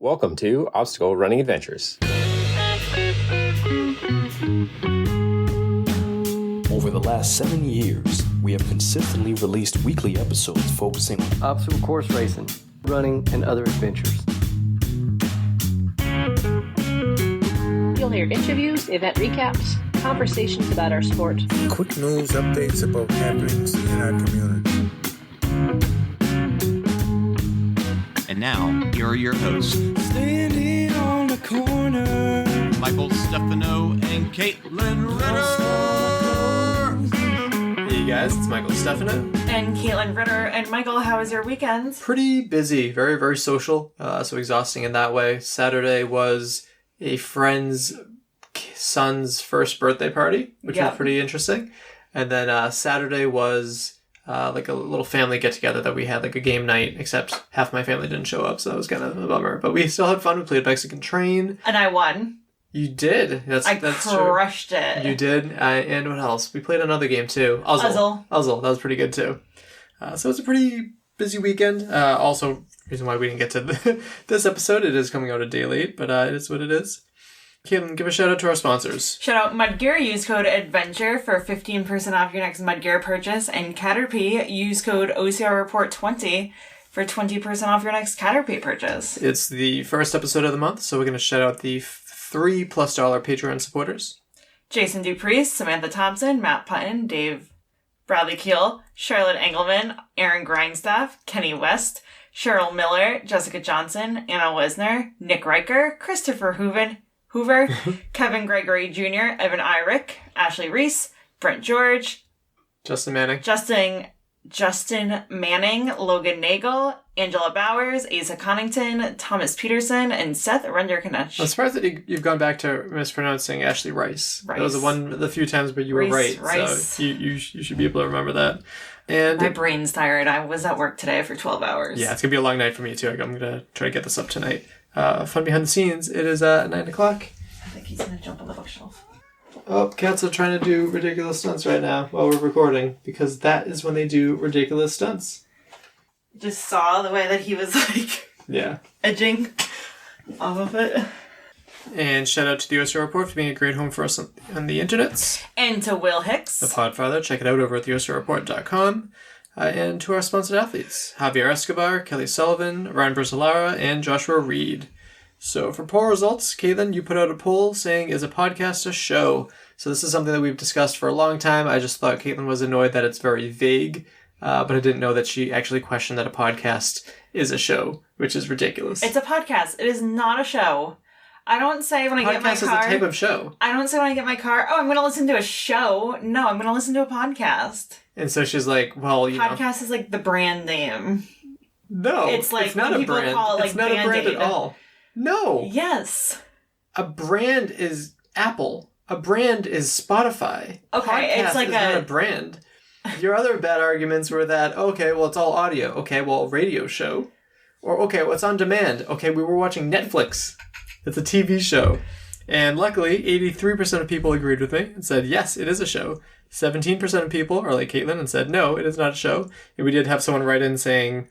Welcome to Obstacle Running Adventures. Over the last 7 years, we have consistently released weekly episodes focusing on obstacle course racing, running, and other adventures. You'll hear interviews, event recaps, conversations about our sport, quick news updates about happenings in our community. And now, here are your hosts, Standing on the corner, Michael Stefano and Caitlin Ritter. Hey guys, it's Michael Stefano. And Caitlin Ritter. And Michael, how was your weekend? Pretty busy, very, very social, so exhausting in that way. Saturday was a friend's son's first birthday party, which was pretty interesting. And then Saturday was like a little family get-together that we had, like a game night, except half my family didn't show up, so that was kind of a bummer. But we still had fun. We played Mexican Train. And I won. You did. That's crushed it. You did. And what else? We played another game, too. Uzzle. That was pretty good, too. So it's a pretty busy weekend. Also, reason why we didn't get to this episode, it is coming out a day late, but it is what it is. Caitlin, give a shout out to our sponsors. Shout out Mudgear. Use code ADVENTURE for 15% off your next Mudgear purchase. And Caterpie. Use code OCR Report 20 for 20% off your next Caterpie purchase. It's the first episode of the month, so we're going to shout out the $3+ Patreon supporters. Jason Dupree, Samantha Thompson, Matt Putton, Dave Bradley Keel, Charlotte Engelman, Aaron Grindstaff, Kenny West, Cheryl Miller, Jessica Johnson, Anna Wisner, Nick Riker, Christopher Hoover, Kevin Gregory Jr., Evan Irick, Ashley Reese, Brent George, Justin Manning, Logan Nagel, Angela Bowers, Asa Connington, Thomas Peterson, and Seth Renderknecht. I'm surprised that you've gone back to mispronouncing Ashley Rice. That was the few times where you were right. Rice. So you should be able to remember that. And my brain's tired. I was at work today for 12 hours. Yeah, it's going to be a long night for me, too. I'm going to try to get this up tonight. Fun behind the scenes, it is 9 o'clock. I think he's going to jump on the bookshelf. Oh, cats are trying to do ridiculous stunts right now while we're recording, because that is when they do ridiculous stunts. Just saw the way that he was, edging off of it. And shout out to the OCR Report for being a great home for us on the internets. And to Will Hicks. The Podfather. Check it out over at theocrreport.com. And to our sponsored athletes, Javier Escobar, Kelly Sullivan, Ryan Bersolara, and Joshua Reed. So for poll results, Caitlin, you put out a poll saying, is a podcast a show? So this is something that we've discussed for a long time. I just thought Caitlin was annoyed that it's very vague, but I didn't know that she actually questioned that a podcast is a show, which is ridiculous. It's a podcast. It is not a show. I don't say when I get my car... Podcast is a type of show. I don't say when I get my car, I'm going to listen to a show. No, I'm going to listen to a podcast. And so she's like, well, podcast is like the brand name. No, it's like it's not when a people brand. call it like it's not a brand at all. No. Yes. A brand is Apple. A brand is Spotify. Okay, podcast it's like is not a brand. Your other bad arguments were that, okay, well, it's all audio. Okay, well, radio show. Or, okay, well, it's on demand. Okay, we were watching Netflix. It's a TV show. And luckily, 83% of people agreed with me and said, yes, it is a show. 17% of people are like Caitlin and said, no, it is not a show. And we did have someone write in saying,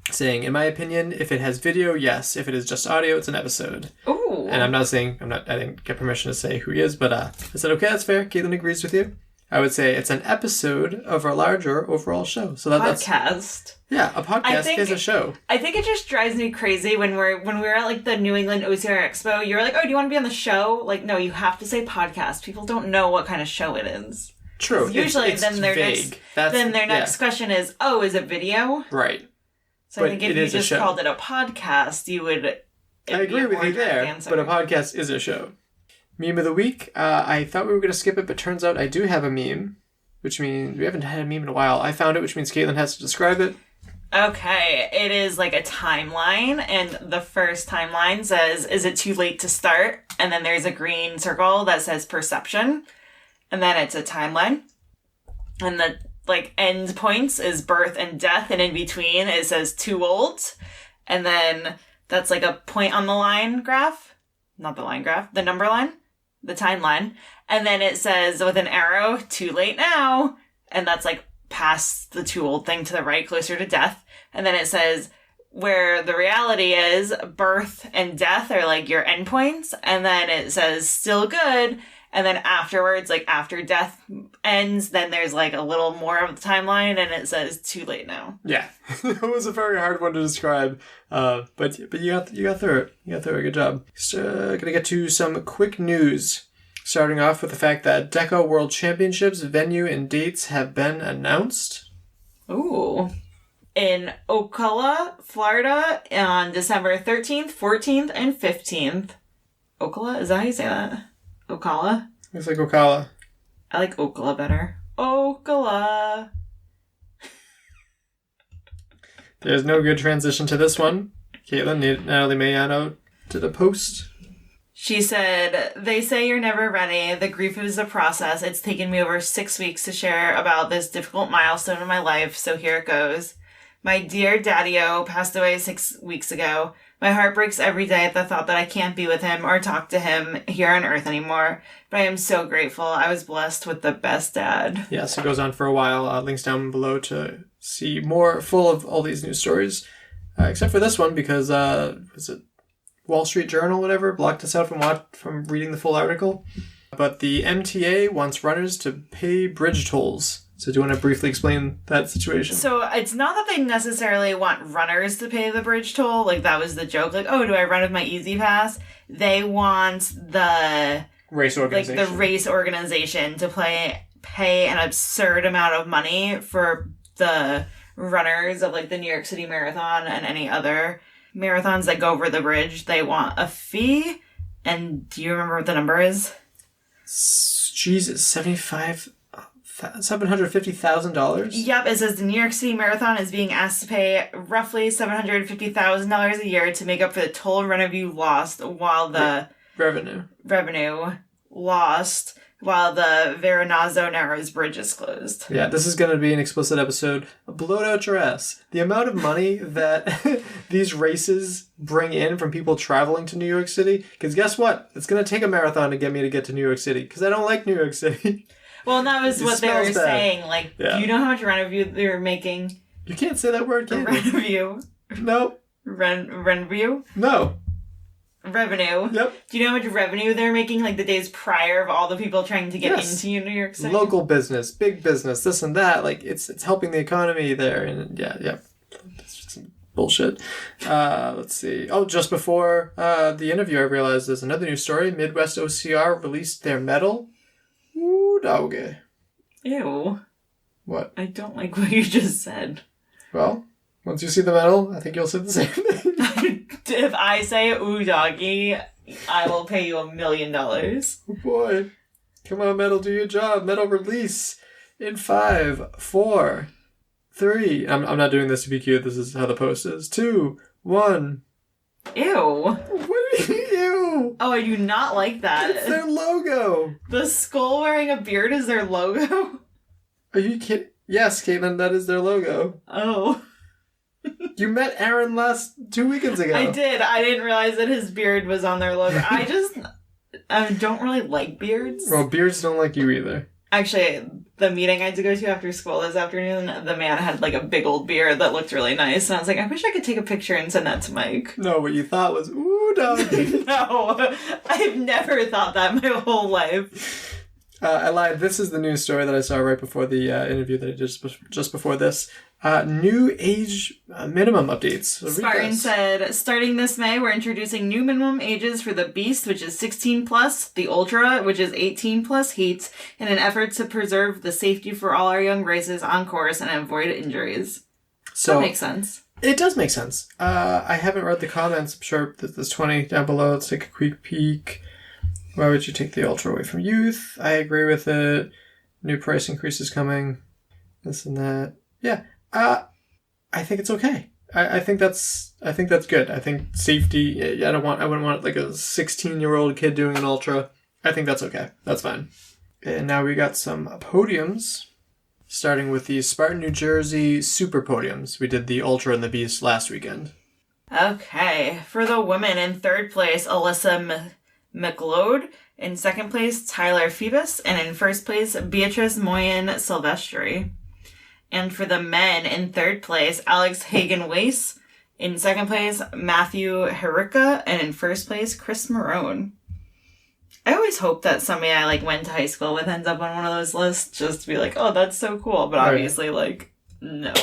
saying, in my opinion, if it has video, yes. If it is just audio, it's an episode. Ooh. And I didn't get permission to say who he is, but I said, okay, that's fair. Caitlin agrees with you. I would say it's an episode of our larger overall show. So podcast. Yeah, a podcast is a show. I think it just drives me crazy when we're at like the New England OCR Expo. You're like, oh, do you want to be on the show? Like, no, you have to say podcast. People don't know what kind of show it is. True. Usually, it's then their vague. next question is, oh, is it video? Right. So I think if you just called it a podcast, you would. I agree with you there, but a podcast is a show. Meme of the week. I thought we were going to skip it, but turns out I do have a meme, which means we haven't had a meme in a while. I found it, which means Caitlin has to describe it. Okay, it is like a timeline, and the first timeline says, is it too late to start? And then there's a green circle that says perception, and then it's a timeline. And the end points is birth and death, and in between it says too old. And then that's like a point on the line graph. Not the line graph, the number line. The timeline. And then it says with an arrow, too late now. And that's like past the too old thing to the right, closer to death. And then it says where the reality is birth and death are like your endpoints, and then it says still good, and then afterwards, like after death ends, then there's like a little more of the timeline, and it says too late now. Yeah, it was a very hard one to describe, but you got through it. You got through it. Good job. So, gonna get to some quick news. Starting off with the fact that Deco World Championships venue and dates have been announced. Ooh. In Ocala, Florida, on December 13th, 14th, and 15th. Ocala? Is that how you say that? Ocala? Looks like Ocala. I like Ocala better. Ocala. There's no good transition to this one. Caitlin, Natalie Mayano did a post. She said, "They say you're never ready. The grief is a process. It's taken me over 6 weeks to share about this difficult milestone in my life, so here it goes. My dear Daddy-O passed away 6 weeks ago. My heart breaks every day at the thought that I can't be with him or talk to him here on Earth anymore. But I am so grateful. I was blessed with the best dad." Yes, it goes on for a while. Links down below to see more full of all these news stories. Except for this one, because, was it Wall Street Journal, whatever, blocked us out from reading the full article. But the MTA wants runners to pay bridge tolls. So do you want to briefly explain that situation? So it's not that they necessarily want runners to pay the bridge toll. Like, that was the joke. Like, oh, do I run with my Easy Pass? They want the race organization. Like, the race organization to pay an absurd amount of money for the runners of, like, the New York City Marathon and any other marathons that go over the bridge. They want a fee. And do you remember what the number is? Jesus, $750,000? Yep, it says the New York City Marathon is being asked to pay roughly $750,000 a year to make up for the toll revenue lost while the Veronazzo Narrows Bridge is closed. Yeah, this is going to be an explicit episode. Blow it out your ass. The amount of money that these races bring in from people traveling to New York City, because guess what? It's going to take a marathon to get me to get to New York City, because I don't like New York City. Well, and that was what they were saying. Like, yeah. Do you know how much revenue they were making? You can't say that word, can you? Revenue. No. Revenue? No. Revenue. Yep. Do you know how much revenue they're making, like, the days prior of all the people trying to get into New York City? Local business, big business, this and that. Like, it's helping the economy there. And yeah. It's just some bullshit. Let's see. Oh, just before the interview, I realized there's another news story. Midwest OCR released their medal. Ooh, doggy. Ew. What? I don't like what you just said. Well, once you see the medal, I think you'll say the same thing. If I say ooh doggy, I will pay you $1 million. Oh boy. Come on, medal, do your job. Medal release in 5, 4, 3. I'm not doing this to be cute. This is how the post is. 2, 1. Ew. What are you? Oh, I do not like that. It's their logo. The skull wearing a beard is their logo? Are you kidding? Yes, Caitlin, that is their logo. Oh. You met Aaron 2 weekends ago. I did. I didn't realize that his beard was on their logo. I don't really like beards. Well, beards don't like you either. Actually, the meeting I had to go to after school this afternoon, the man had like a big old beard that looked really nice. And I was like, I wish I could take a picture and send that to Mike. No, what you thought was, ooh, doggy. No, I've never thought that my whole life. I lied. This is the news story that I saw right before the interview that I did just before this. New age minimum updates. So Spartan said, starting this May, we're introducing new minimum ages for the Beast, which is 16 plus, the Ultra, which is 18 plus heats, in an effort to preserve the safety for all our young races on course and avoid injuries. So that makes sense. It does make sense. I haven't read the comments. I'm sure there's 20 down below. Let's take a quick peek. Why would you take the Ultra away from youth? I agree with it. New price increases coming. This and that. Yeah. I think it's okay. I think that's good. I think safety. I wouldn't want like a 16-year-old kid doing an Ultra. I think that's okay. That's fine. And now we got some podiums, starting with the Spartan, New Jersey Super Podiums. We did the Ultra and the Beast last weekend. Okay, for the women, in third place, Alyssa McLeod. In second place, Tyler Phoebus. And in first place, Beatrice Moyen Silvestri. And for the men, in third place, Alex Hagen-Weiss. In second place, Matthew Herica. And in first place, Chris Marone. I always hope that somebody I went to high school with ends up on one of those lists just to be like, oh, that's so cool. But obviously, no.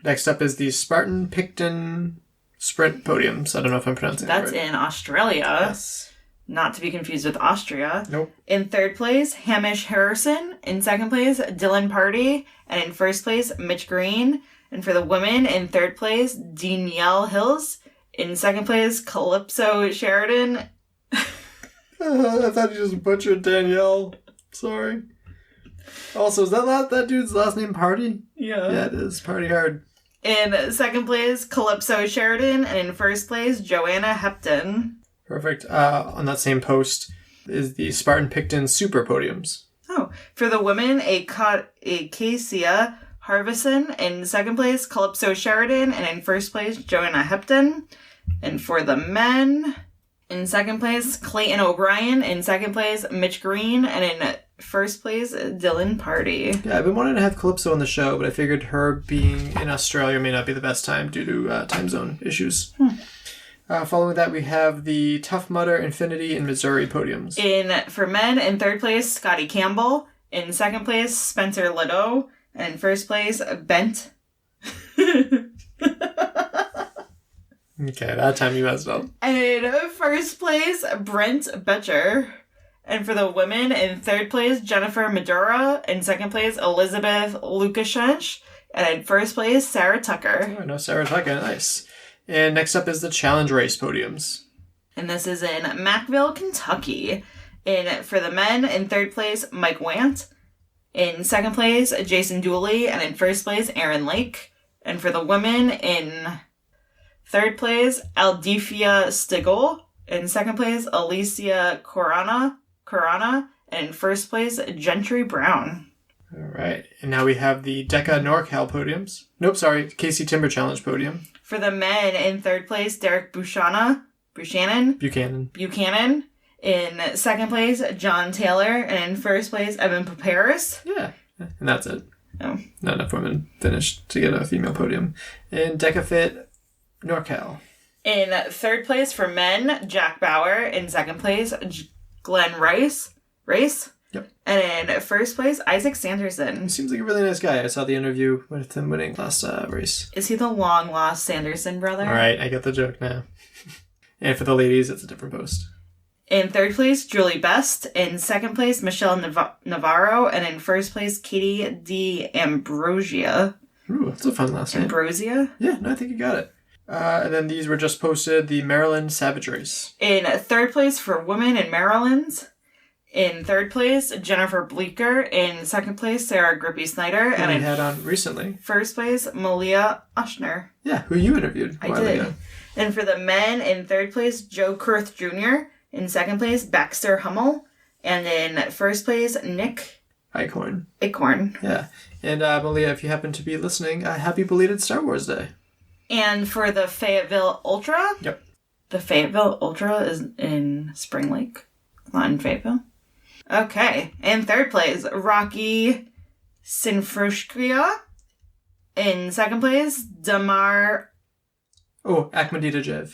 Next up is the Spartan Picton Sprint Podiums. I don't know if I'm pronouncing that right. That's in Australia. Yes. Not to be confused with Austria. Nope. In third place, Hamish Harrison. In second place, Dylan Party. And in first place, Mitch Green. And for the women, in third place, Danielle Hills. In second place, Calypso Sheridan. I thought you just butchered Danielle. Sorry. Also, is that dude's last name Party? Yeah. Yeah, it is. Party hard. In second place, Calypso Sheridan. And in first place, Joanna Hepton. Perfect. On that same post is the Spartan Picton Super Podiums. Oh. For the women, Acacia Harvison. In second place, Calypso Sheridan. And in first place, Joanna Hepton. And for the men... In second place, Clayton O'Brien. In second place, Mitch Green. And in first place, Dylan Party. Yeah, I've been wanting to have Calypso on the show, but I figured her being in Australia may not be the best time due to time zone issues. Following that, we have the Tough Mudder, Infinity, and Missouri podiums. For men, in third place, Scotty Campbell. In second place, Spencer Liddell. And in first place, Bent. Okay, that time you messed up. And in first place, Brent Betcher. And for the women, in third place, Jennifer Madura. In second place, Elizabeth Lukashench. And in first place, Sarah Tucker. Oh, no, Sarah Tucker. Nice. And next up is the Challenge Race podiums. And this is in Mackville, Kentucky. For the men, in third place, Mike Want. In second place, Jason Dooley. And in first place, Aaron Lake. And for the women, in third place, Aldifia Stigl. In second place, Alicia Corana. And in first place, Gentry Brown. All right. And now we have the DECA NorCal podiums. Nope, sorry. KC Timber Challenge podium. For the men, in third place, Derek Buchanan. In second place, John Taylor. And in first place, Evan Paparis. Yeah. And that's it. Oh. Not enough women finished to get a female podium. And DECA Fit NorCal. In third place for men, Jack Bauer. In second place, Glenn Race. Yep. And in first place, Isaac Sanderson. He seems like a really nice guy. I saw the interview with him winning last race. Is he the long-lost Sanderson brother? All right, I get the joke now. And for the ladies, it's a different post. In third place, Julie Best. In second place, Michelle Navarro. And in first place, Katie D. Ambrosia. Ooh, that's a fun last name. Ambrosia? Yeah, no, I think you got it. And then these were just posted, the Maryland Savage Race. In third place for women in Maryland. In third place, Jennifer Bleeker. In second place, Sarah Grippy Snyder. And we had on recently. First place, Malia Oshner. Yeah, who you interviewed a while ago. And for the men, in third place, Joe Kurth Jr. In second place, Baxter Hummel. And in first place, Nick Eichhorn. Yeah. And Malia, if you happen to be listening, happy belated Star Wars Day. And for the Fayetteville Ultra. Yep. The Fayetteville Ultra is in Spring Lake. Not in Fayetteville. Okay. In third place, Rocky Sinfrushkia. In second place, Damar. Oh, Akhmedinejad.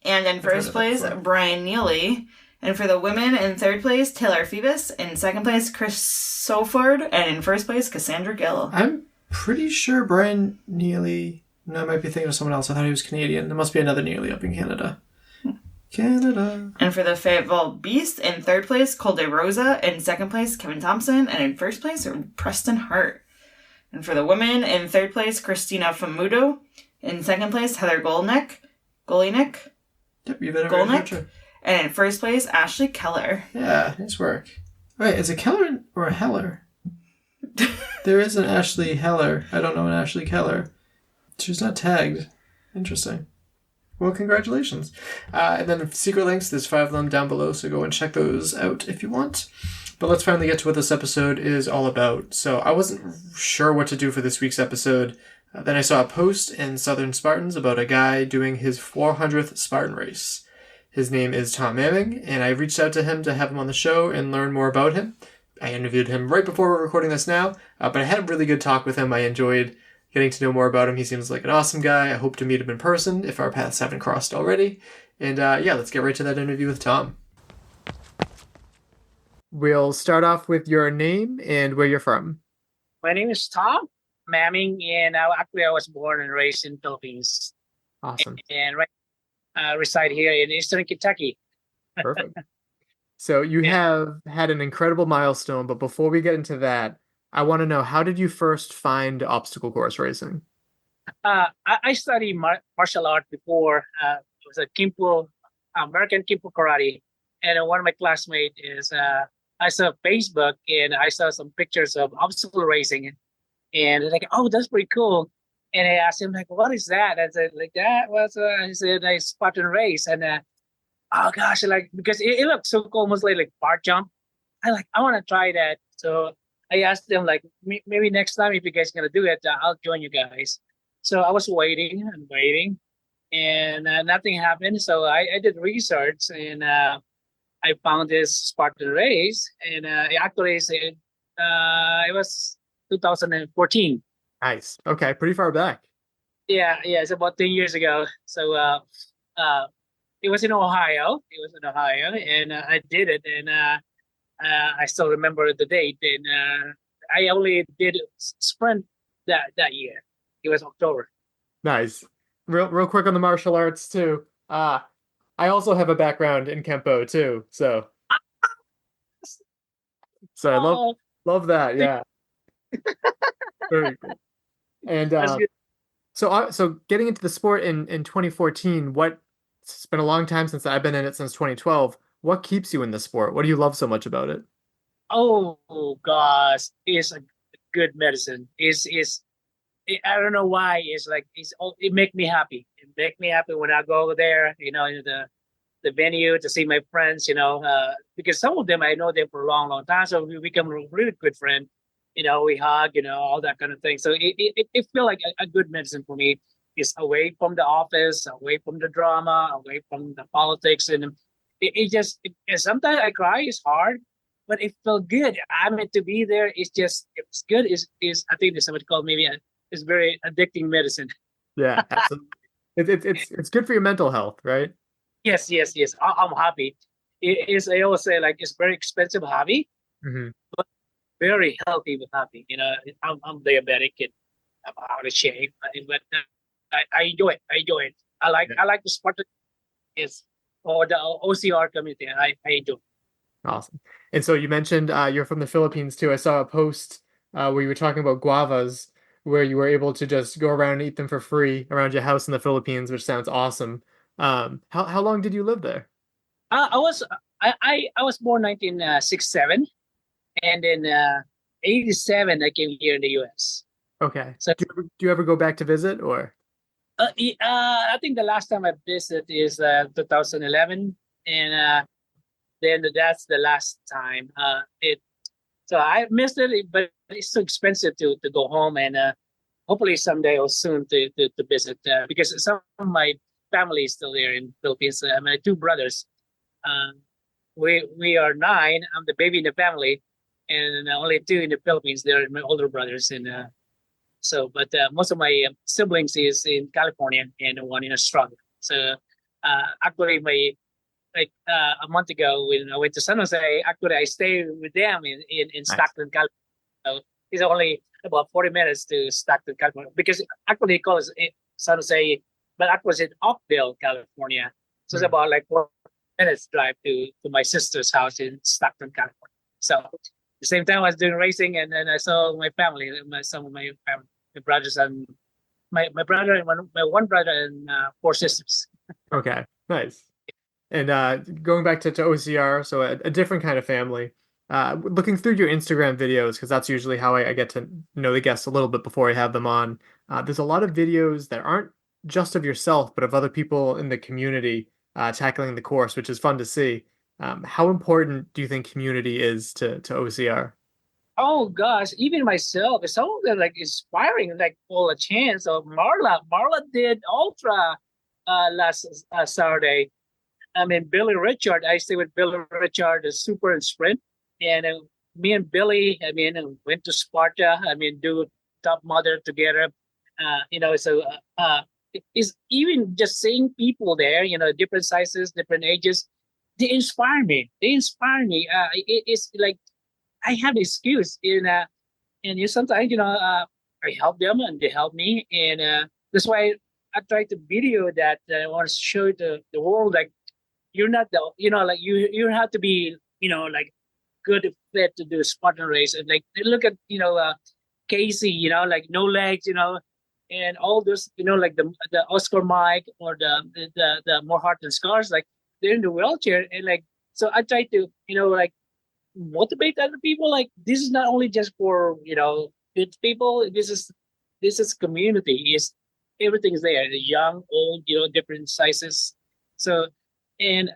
And in first place, Brian Neely. And for the women, in third place, Taylor Phoebus. In second place, Chris Soford. And in first place, Cassandra Gill. I'm pretty sure Brian Neely... No, I might be thinking of someone else. I thought he was Canadian. There must be another Neely up in Canada. Canada. And for the Fayetteville Beast, in third place, Cole De Rosa. In second place, Kevin Thompson. And in first place, Preston Hart. And for the women, in third place, Christina Famudo. In second place, Heather Golnick. Yep, you've been a And in first place, Ashley Keller. Yeah, nice work. Wait, is it Keller or a Heller? There is an Ashley Heller. I don't know an Ashley Keller. She's not tagged. Interesting. Well, congratulations. And then secret links, there's 5 of them down below, so go and check those out if you want. But let's finally get to what this episode is all about. So I wasn't sure what to do for this week's episode. Then I saw a post in Southern Spartans about a guy doing his 400th Spartan race. His name is Tom Maming, and I reached out to him to have him on the show and learn more about him. I interviewed him right before we're recording this now, but I had a really good talk with him. I enjoyed getting to know more about him. He seems like an awesome guy. I hope to meet him in person if our paths haven't crossed already. And yeah, let's get right to that interview with Tom. We'll start off with your name and where you're from. My name is Tom Maming, and actually I was born and raised in Philippines. Awesome. And reside here in Eastern Kentucky. Perfect. So you have had an incredible milestone, but before we get into that, I want to know, how did you first find obstacle course racing? I studied martial art before. It was a Kimpo, American Kimpo karate. And one of my classmates is, I saw Facebook and I saw some pictures of obstacle racing. And like, oh, that's pretty cool. And I asked him, like, what is that? I said, like, that was, he said, a Spartan race. And, oh gosh, like, because it looked so cool, almost like bar jump. I want to try that. So I asked them, like, maybe next time, if you guys are going to do it, I'll join you guys. So I was waiting and waiting, and nothing happened. So I did research, and I found this Spartan race, and actually it was 2014. Nice. Okay, pretty far back. Yeah, it's about 10 years ago. So it was in Ohio. And I did it, and I still remember the date. And I only did sprint that year. It was October. Nice. Real quick on the martial arts too. I also have a background in Kempo too, so I love that. Yeah. Very cool. And so getting into the sport in 2014, it's been a long time since I've been in it, since 2012. What keeps you in the sport? What do you love so much about it? Oh gosh, it's a good medicine. I don't know why. It make me happy. It make me happy when I go there, in the venue to see my friends, because some of them I know them for a long, long time. So we become a really good friend. We hug, all that kind of thing. So it feel like a good medicine for me. It's away from the office, away from the drama, away from the politics. And sometimes I cry. It's hard, but it felt good. I meant to be there. It's good. I think there's somebody called maybe it's very addicting medicine. Yeah, absolutely. It's good for your mental health, right? Yes. I'm happy. I always say, like, it's very expensive hobby, but very healthy but happy. I'm diabetic and I'm out of shape, but I enjoy it. I like the Spartan or the OCR community. I enjoy it. Awesome. And so you mentioned you're from the Philippines too. I saw a post where you were talking about guavas, where you were able to just go around and eat them for free around your house in the Philippines, which sounds awesome. How long did you live there? I was born 1967, and in 87 I came here in the U.S. Okay. So do you ever go back to visit, or? I think the last time I visited is 2011, and then that's the last time. So I missed it, but it's so expensive to go home, and hopefully someday or soon to visit, because some of my family is still there in Philippines. My two brothers. We are 9. I'm the baby in the family, and only 2 in the Philippines. They're my older brothers, and but most of my siblings is in California and one in Australia. So actually, a month ago when I went to San Jose, actually I stayed with them in Stockton, California. So it's only about 40 minutes to Stockton, California, because actually it calls it San Jose, but that was in Oakville, California. So it's about like 4 minutes drive to my sister's house in Stockton, California. So at the same time I was doing racing, and then I saw my family, some of my family, my brothers and my brother and my one brother and 4 sisters. Okay, nice. And going back to OCR, so a different kind of family. Looking through your Instagram videos, because that's usually how I get to know the guests a little bit before I have them on. There's a lot of videos that aren't just of yourself, but of other people in the community tackling the course, which is fun to see. How important do you think community is to OCR? Oh gosh, even myself, some of them like inspiring, like all a chance of Marla. Marla did ultra last Saturday. I mean, Billy Richard, I stay with Billy Richard, the super and sprint. And me and Billy, went to Sparta, do Top Mother together. It's even just seeing people there, different sizes, different ages, they inspire me. It's like I have an excuse sometimes, I help them and they help me. And that's why I try to video that. I want to show the world, like, you're not like you don't have to be, like good fit to do a Spartan race. And like, look at, Casey, like no legs, and all those, like the Oscar Mike or the more heart and scars, like they're in the wheelchair. And like, so I try to, like motivate other people. Like, this is not only just for, good people. This is community. Is everything is there, the young, old, different sizes. So, and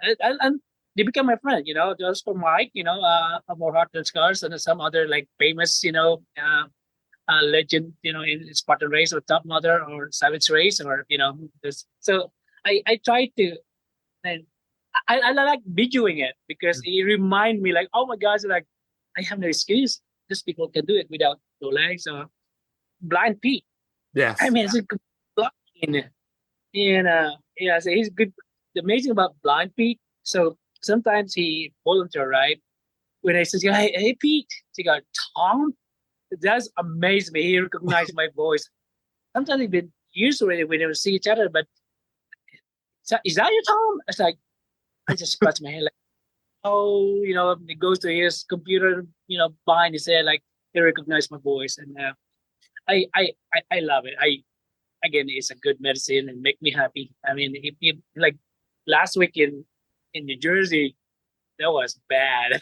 they become my friend, just for Mike, more heart and scars, and some other like famous, legend, in Spartan race or Top Mother or Savage race, or this. So I try to, and I like videoing it because it remind me, like, oh my gosh, like I have no excuse. These people can do it without no legs or blind feet. Yes. I mean, it's a good blind, and yeah, so he's good. The amazing about blind Pete. So sometimes he volunteer, right? When I says, hey Pete, he got Tom. That's amazing me. He recognized my voice. Sometimes we've been used already. We never see each other, but is that you, Tom? It's like I just scratch my head, like, oh, it goes to his computer, behind his head, like he recognized my voice, and I love it. Again, it's a good medicine and make me happy. I mean, if like last week in New Jersey, that was bad.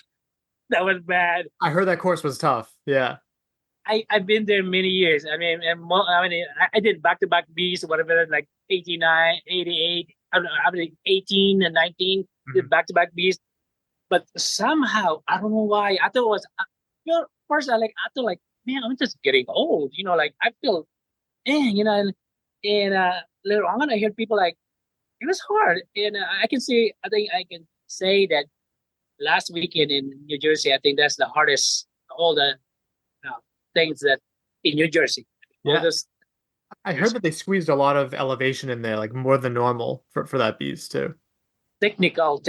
That was bad. I heard that course was tough. Yeah. I've been there many years. I mean, I did back-to-back Bs or whatever, like 89, 88, I mean, 18 and 19, did back-to-back Bs. But somehow, I don't know why, I thought it was, first I thought like, man, I'm just getting old, like I feel, and later on I hear people like, it was hard. And I think I can say that last weekend in New Jersey, I think that's the hardest, all the things that in New Jersey. Yeah. I heard that they squeezed a lot of elevation in there, like more than normal for that beast too. Technical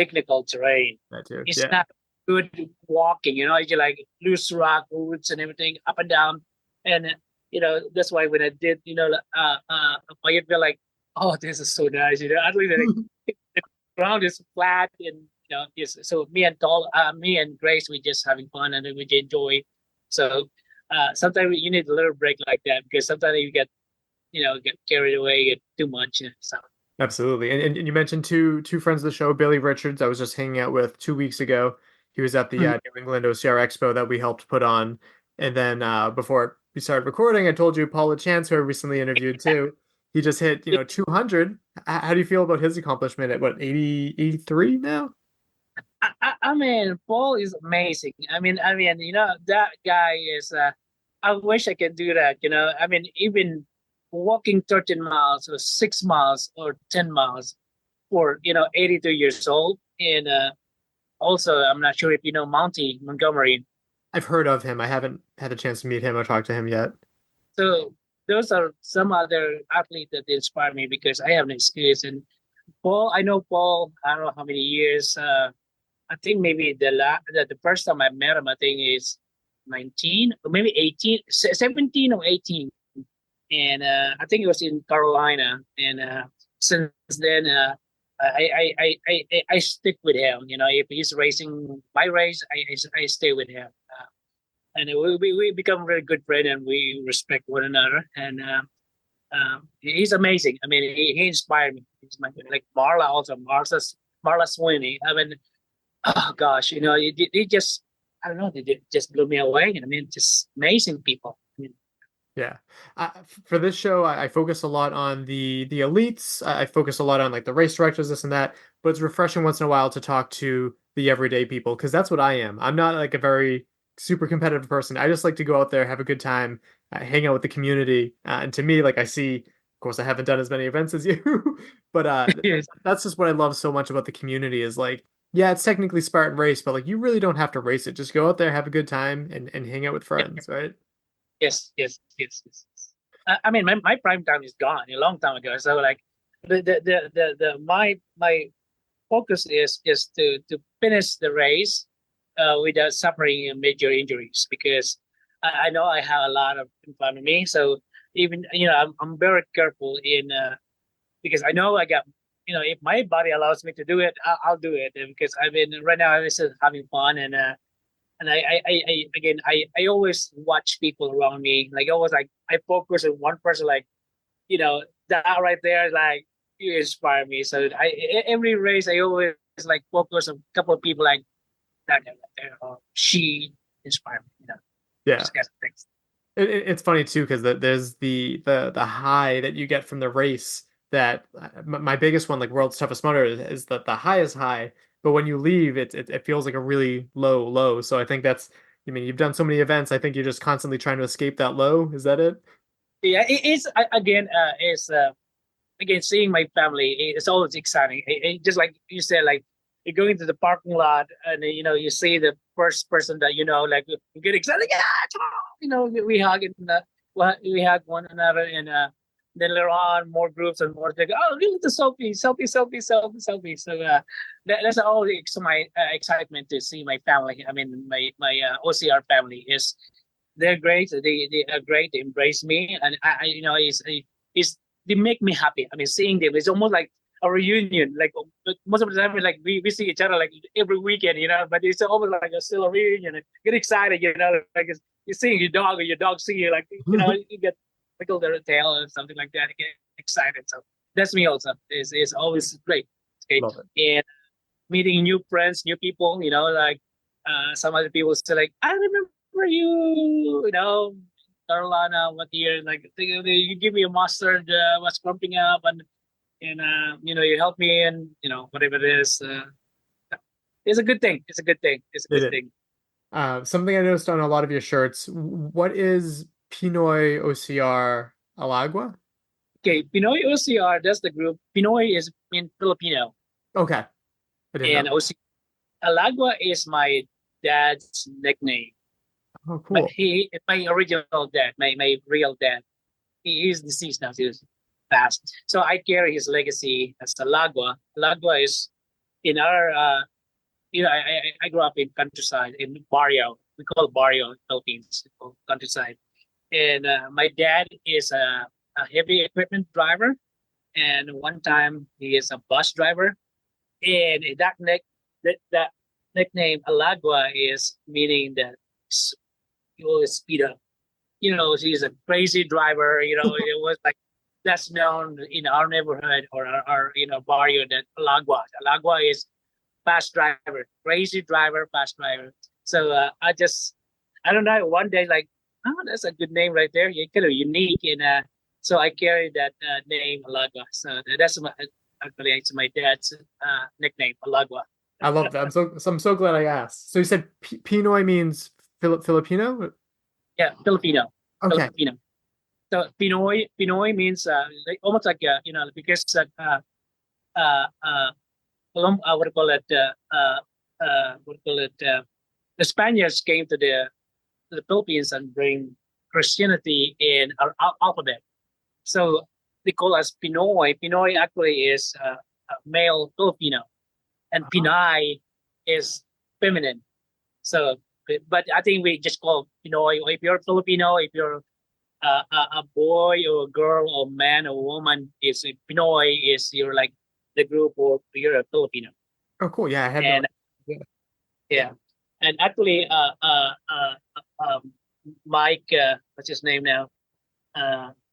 terrain. That too. It's not good walking, you like loose rock roots and everything up and down. And that's why when I did, I feel like, oh, this is so nice, at least the ground is flat and so me and Grace, we just having fun and we enjoy. So sometimes you need a little break like that because sometimes you get carried away, get too much. So absolutely. And you mentioned two friends of the show, Billy Richards, I was just hanging out with 2 weeks ago. He was at the New England OCR Expo that we helped put on. And then before we started recording, I told you Paul LaChance, who I recently interviewed too. He just hit 200. How do you feel about his accomplishment at 83 now? I mean, Paul is amazing. I mean, that guy is. I wish I could do that. I mean, even walking 13 miles or 6 miles or 10 miles for 82 years old. And also, I'm not sure if you know Monty Montgomery. I've heard of him. I haven't had a chance to meet him or talk to him yet. So those are some other athletes that inspire me because I have an experience. And Paul, I know Paul. I don't know how many years. I think maybe the first time I met him, I think is 19 or maybe 18, 17 or 18. And I think it was in Carolina. And since then, I stick with him. If he's racing my race, I stay with him. And we become really good friends and we respect one another. And he's amazing. I mean, he inspired me. He's like Marla also, Marla Sweeney. I mean, oh gosh, they just, I don't know, they just blew me away. I mean, just amazing people. Yeah. For this show, I focus a lot on the elites. I focus a lot on like the race directors, this and that, but it's refreshing once in a while to talk to the everyday people because that's what I am. I'm not like a very super competitive person. I just like to go out there, have a good time, hang out with the community. And to me, like I see, of course, I haven't done as many events as you, but Yes. That's just what I love so much about the community is like, yeah, it's technically Spartan race, but like you really don't have to race it. Just go out there, have a good time and hang out with friends, right? Yes. I mean, my prime time is gone a long time ago. So like, my focus is to finish the race without suffering major injuries, because I know I have a lot of in front of me. So even I'm very careful in because I know I got if my body allows me to do it, I'll do it, because I've been right now I'm just having fun. And I always watch people around me. Like always, like I focus on one person. Like that right there, like you inspire me. So every race I always like focus on a couple of people like that. She inspired me. Yeah. Just kind of things. It's funny too, because there's the high that you get from the race. That my biggest one, like world's toughest mudder, is that the high is high, but when you leave, it feels like a really low. So I think that's, I mean, you've done so many events. I think you're just constantly trying to escape that low. Is that it? Yeah, it's again seeing my family. It's always exciting. Just like you said, like you go into the parking lot and you see the first person that like you get excited. Yeah, we hug we hug one another, and then later on more groups and more. They go, oh, really? The selfie. So that's always my excitement to see my family. I mean, my OCR family they're great. They are great. They embrace me, and it's they make me happy. I mean, seeing them, it's almost like a reunion. Like most of the time, like we see each other like every weekend, but it's almost like still a reunion. Get excited, like you're seeing your dog, or your dog see you, like you get wiggle their tail or something like that. Get excited. So that's me also. Is always great. Okay, and meeting new friends, new people. Like some other people say like, I remember you, Carolina, what year? Like you give me a mustard, was crumping up, and you help me, and whatever it is. It's a good thing. It's a good thing. Something I noticed on a lot of your shirts. What is Pinoy OCR Alagua? Okay, Pinoy OCR. That's the group. Pinoy is in Filipino. Okay. And OCR Alagua is my dad's nickname. Oh, cool. But my original dad, my real dad, he is deceased now. He was passed. So I carry his legacy as Alagua. Alagua is in our, I grew up in countryside, in barrio. We call it barrio in Philippines, countryside. And my dad is a heavy equipment driver. And one time he is a bus driver. And that nickname Alagua is meaning that he always speed up. He's a crazy driver. It was like that's known in our neighborhood or our barrio that Alagua. Alagua is fast driver, crazy driver, fast driver. So I don't know. One day, like, oh, that's a good name right there. You're kind of unique, and so I carry that name Alagua. So that's actually it's my dad's nickname, Alagua. I love that. I'm so glad I asked. So you said Pinoy means Filipino? Yeah, Filipino. Okay. Filipino. So Pinoy means like almost like because what do you call it? The Spaniards came to the Philippines and bring Christianity in our alphabet. So they call us Pinoy. Pinoy actually is a male Filipino, and Pinay is feminine. So, but I think we just call Pinoy. If you're Filipino, if you're a boy or a girl or man or woman, is Pinoy is you're like the group, or you're a Filipino. Oh, cool. Yeah, I had yeah. And actually, Mike, what's his name now?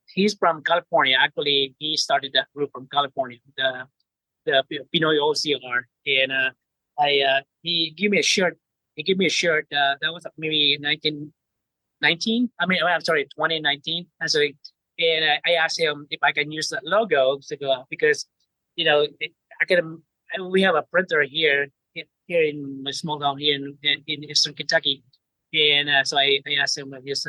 He's from California. Actually, he started that group from California, the Pinoy OCR, and he gave me a shirt. He gave me a shirt that was maybe 2019. And so, I asked him if I can use that logo because we have a printer here in my small town here in Eastern Kentucky, and so I asked him his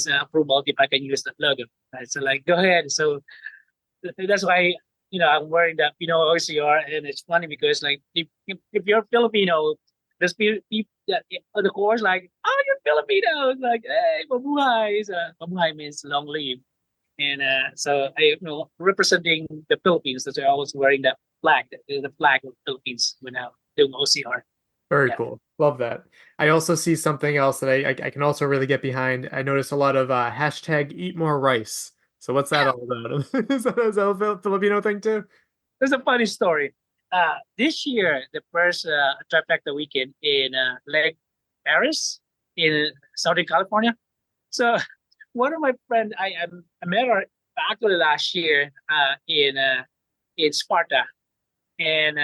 approval if I can use that logo. So like, go ahead. So that's why I'm wearing that OCR, and it's funny because like if you're Filipino, there's people that on the course like, oh, you're Filipino. It's like, hey, mabuhay. Mabuhay means long live. And so representing the Philippines, that's why I was wearing that flag, the flag of the Philippines when I doing OCR. Very Yeah. cool. Love that. I also see something else that I can also really get behind. I noticed a lot of hashtag eat more rice. So what's that all about? Is that a Filipino thing too? There's a funny story. This year, the first trifecta weekend in Lake Paris in Southern California. So one of my friends, I met her actually last year in Sparta, and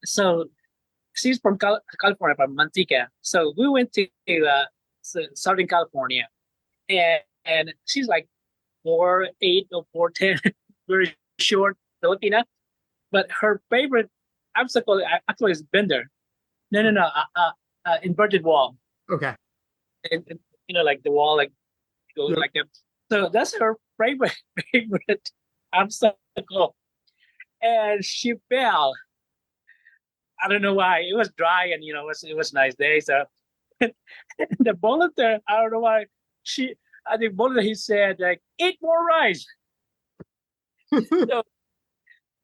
so she's from California, from Manteca. So we went to Southern California, and she's like 4'8" or 4'10", very short Filipina. But her favorite obstacle actually is bender. No, inverted wall. Okay. And, like the wall, like goes like that. So that's her favorite obstacle, and she fell. I don't know why. It was dry, and it was a nice day. So the volunteer, I don't know why the volunteer, he said like, eat more rice.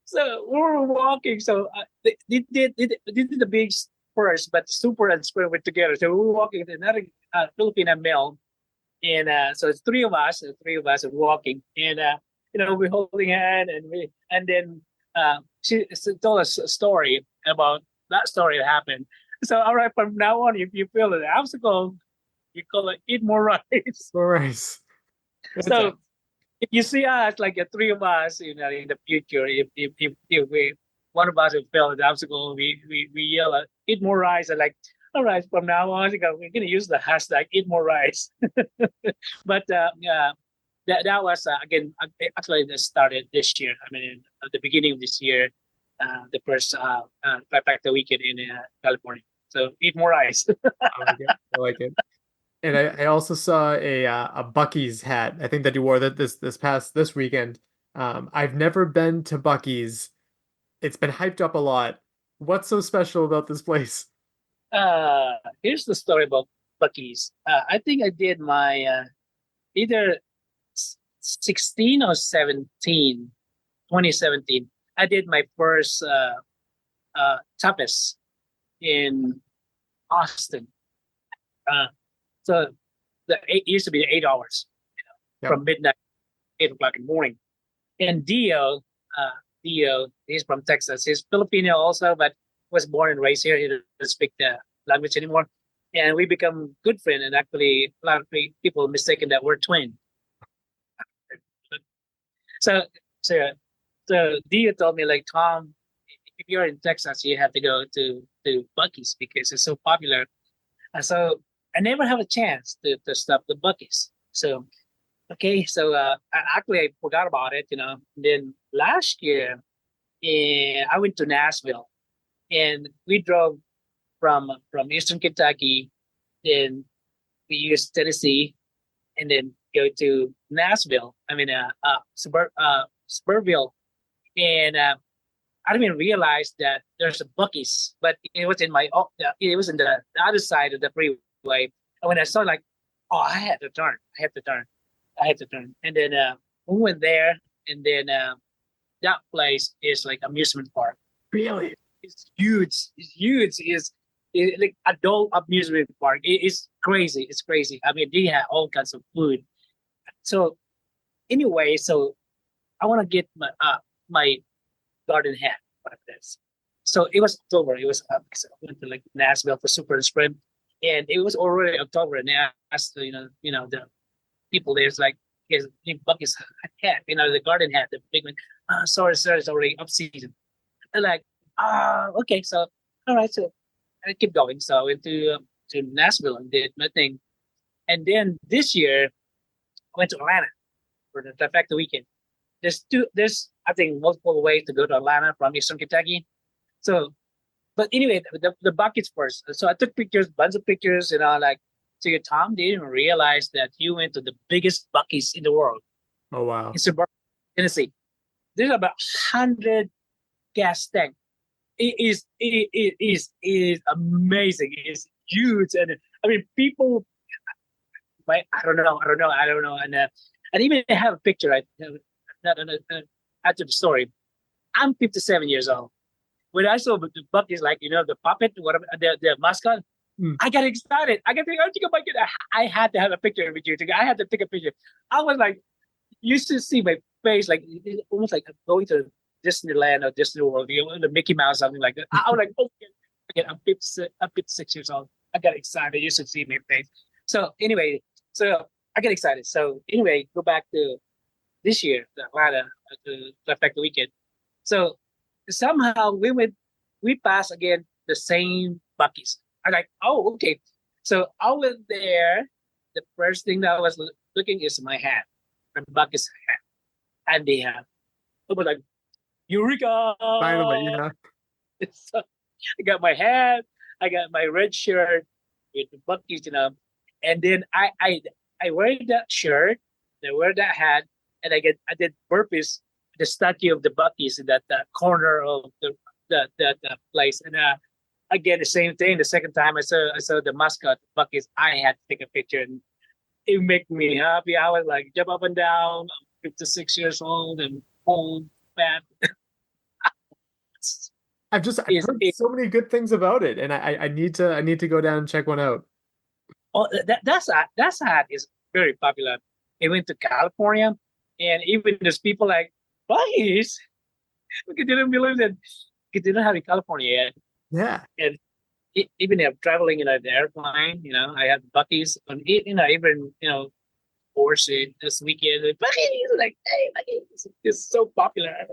So we were walking. So they did the big first, but super and square went together. So we were walking with another Filipino male, and so it's three of us are walking, and we're holding hand, and then she told us a story about that story that happened. So all right, from now on, if you feel an obstacle, you call it eat more rice. More rice. So if you see us, like the three of us, in the future, if we one of us will fail an obstacle, we yell at eat more rice, and like, all right, from now on, we're gonna use the hashtag eat more rice. But that was again actually that started this year. I mean, at the beginning of this year, the first trifecta weekend in California. So eat more rice. I like it. And I also saw a Buc-ees hat. I think that you wore that this weekend. I've never been to Buc-ees. It's been hyped up a lot. What's so special about this place? Here's the story about Buc-ees. I think I did my either 16 or 17, 2017. I did my first tapas in Austin. So it used to be 8 hours, from midnight, 8 o'clock in the morning. And Dio, he's from Texas. He's Filipino also, but was born and raised here. He doesn't speak the language anymore. And we become good friends. And actually, a lot of people mistaken that we're twins. So Dio told me, like, Tom, if you're in Texas, you have to go to Buc-ees because it's so popular. And so I never have a chance to stop the Buc-ees. So, okay, so I forgot about it, Then last year, I went to Nashville, and we drove from Eastern Kentucky, then we used Tennessee, and then go to Nashville. I mean, Spurville, and I didn't even realize that there's a Buc-ees, but it was in the other side of the freeway. And when I saw, like, oh, I had to turn. And then we went there, and then that place is like amusement park. Really? It's huge. It's like adult amusement park. It's crazy. It's crazy. I mean, they have all kinds of food. So anyway, so I want to get my garden hat. So it was October. It was I went to like Nashville for Super Sprint, and it was already October. And I asked the people there's like, his Buc-ees hat, the garden hat, the big one. Sorry, sir, it's already off season. And like, okay, so all right, so I keep going. So I went to Nashville and did my thing, and then this year I went to Atlanta for the trifecta weekend. There's I think multiple ways to go to Atlanta from Eastern Kentucky. So, but anyway, the Buc-ees first. So I took pictures, bunch of pictures, like. So Tom didn't even realize that you went to the biggest Buc-ees in the world. Oh wow! In Spartan, Tennessee. There's about 100 gas tank. It is amazing. It's huge, and I mean people. I don't know, and And even I have a picture. After the story, I'm 57 years old. When I saw the Buc-ees, like the puppet, whatever, the mascot, I got excited. I got to think about it. I had to have a picture with you. I had to take a picture. I was like, you should see my face, like almost like going to Disneyland or Disney World, the Mickey Mouse, something like that. I was like, okay, I'm 56 years old. I got excited. You should see my face. So anyway, I get excited. So anyway, go back to this year, the Atlanta, the Trifecta weekend. So somehow we passed again the same Buc-ees. I'm like, oh, okay. So I was there. The first thing that I was looking is my hat, my Buc-ees hat, and they have. I was like, Eureka! Finally, yeah. So I got my hat, I got my red shirt with the Buc-ees, and then I wear that shirt, I wear that hat, and I did burpees with the statue of the Buc-ees in that corner of the place. And again, the same thing. The second time I saw the mascot Buc-ees, I had to take a picture, and it made me happy. I was like jump up and down. I'm 56 years old and old, fat. I've heard so many good things about it, and I need to go down and check one out. Oh, that hat is very popular. It went to California, and even there's people like, Buc-ees? We didn't believe that it didn't have in California yet. Yeah. And even if traveling in an airplane, I have Buc-ees on it, even course this weekend. Buc-ees, like, hey, Buc-ees. It's so popular.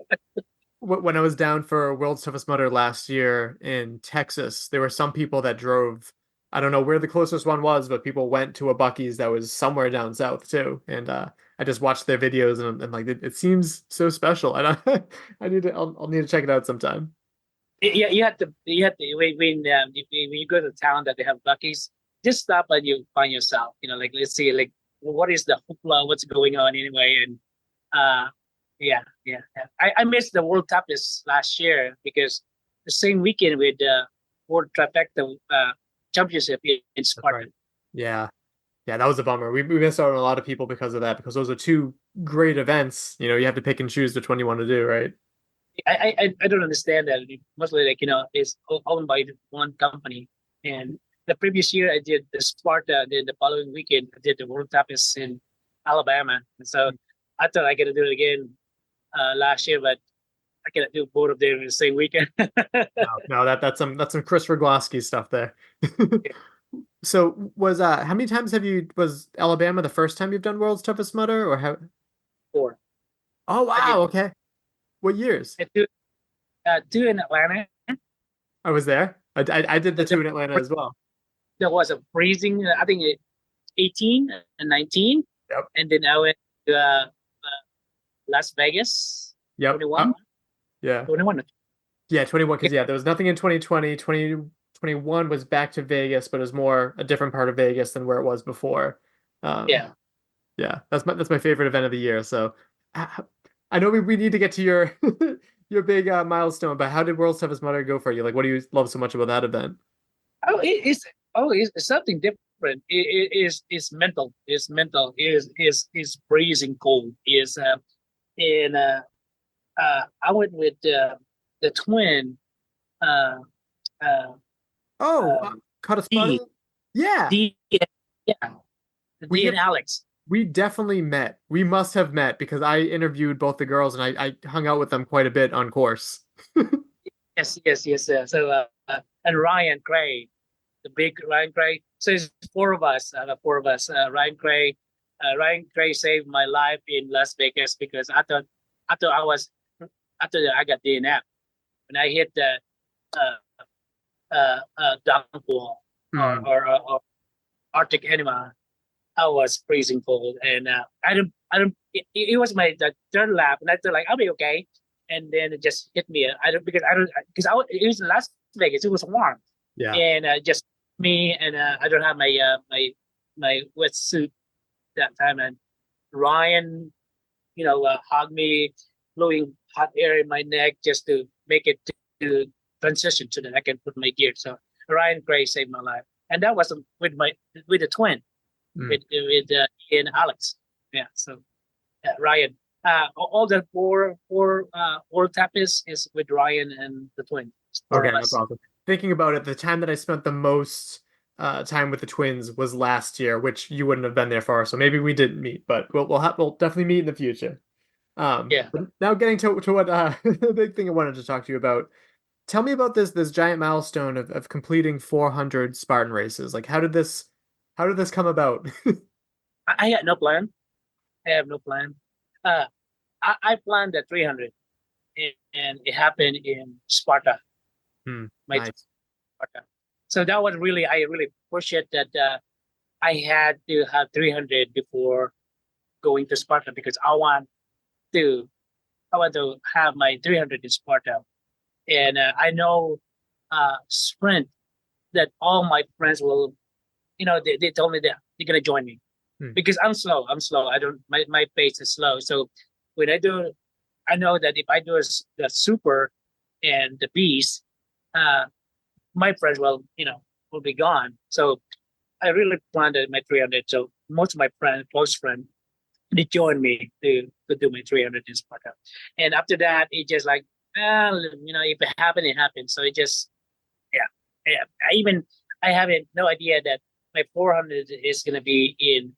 When I was down for World's Toughest Mudder last year in Texas, there were some people that drove. I don't know where the closest one was, but people went to a Buc-ees that was somewhere down south too. And I just watched their videos, and I'm like, it seems so special. And I'll need to check it out sometime. Yeah, you have to when you go to town that they have Buc-ees, just stop and you find yourself. Like, let's see, like, what is the hoopla? What's going on anyway? And yeah. I missed the World Toughest last year because the same weekend with the World Trifecta Championship in Spartan. Right. Yeah, that was a bummer. We missed out on a lot of people because of that, because those are two great events. You have to pick and choose which one you want to do, right? I don't understand that. Mostly, like, it's owned by one company. And the previous year I did the Sparta, then the following weekend I did the World Toughest in Alabama. And so I thought I could do it again last year, but I cannot do both of them in the same weekend. No, that's some Chris Rogloski stuff there. So how many times was Alabama the first time you've done World's Toughest Mudder, or how? 4. Oh wow, okay. What years? Two in Atlanta. I was there. I did the 2 in Atlanta as well. There was a freezing, I think 18 and 19. Yep. And then I went to Las Vegas. Yep. 21. Yeah. 21. Yeah, 21, because there was nothing in 2020. 2021 was back to Vegas, but it was more a different part of Vegas than where it was before. Yeah, that's my favorite event of the year. So I know we need to get to your your big milestone, but how did World's Toughest Mudder go for you? Like, what do you love so much about that event? It's something different. It's mental. It's mental. It's freezing cold. I went with the twin. Caught a Spartan? Yeah. D and Alex. We definitely met. We must have met because I interviewed both the girls and I hung out with them quite a bit on course. Yes. So and Ryan Gray, the big Ryan Gray. So it's 4 of us. Ryan Gray. Ryan Gray saved my life in Las Vegas because after I got DNF, when I hit the downpour or Arctic enema, I was freezing cold, and it was my third lap, and I thought like I'll be okay, and then it just hit me. It was in Las Vegas. It was warm, and just me, and I don't have my my wetsuit that time, and Ryan, hugged me, blowing hot air in my neck just to make it to transition so that I can put my gear. So Ryan Gray saved my life, and that was with the twin, with Ian Alex. Yeah. So Ryan. All the four World Cup is with Ryan and the twins. Four Okay, of that's us. awesome. Thinking about it, the time that I spent the most time with the twins was last year, which you wouldn't have been there for. So maybe we didn't meet, but we'll definitely meet in the future. Yeah. But now getting to what the big thing I wanted to talk to you about. Tell me about this giant milestone of completing 400 Spartan races. Like, how did this come about? I had no plan. I have no plan. Uh, I planned at 300, and it happened in Sparta. My Nice. Sparta. So that was really I really pushed it that I had to have 300 before going to Sparta because to I want to have my 300 in Sparta, and I know sprint that all my friends will, they told me that they're gonna join me because I'm slow. I don't my pace is slow. So when I know that if I do the super and the beast, my friends will be gone. So I really planned my 300. So most of my close friends, they joined me to do my 300 in Sparta. And after that, it just like, if it happened, it happened. So it just, yeah. I have no idea that my 400 is going to be in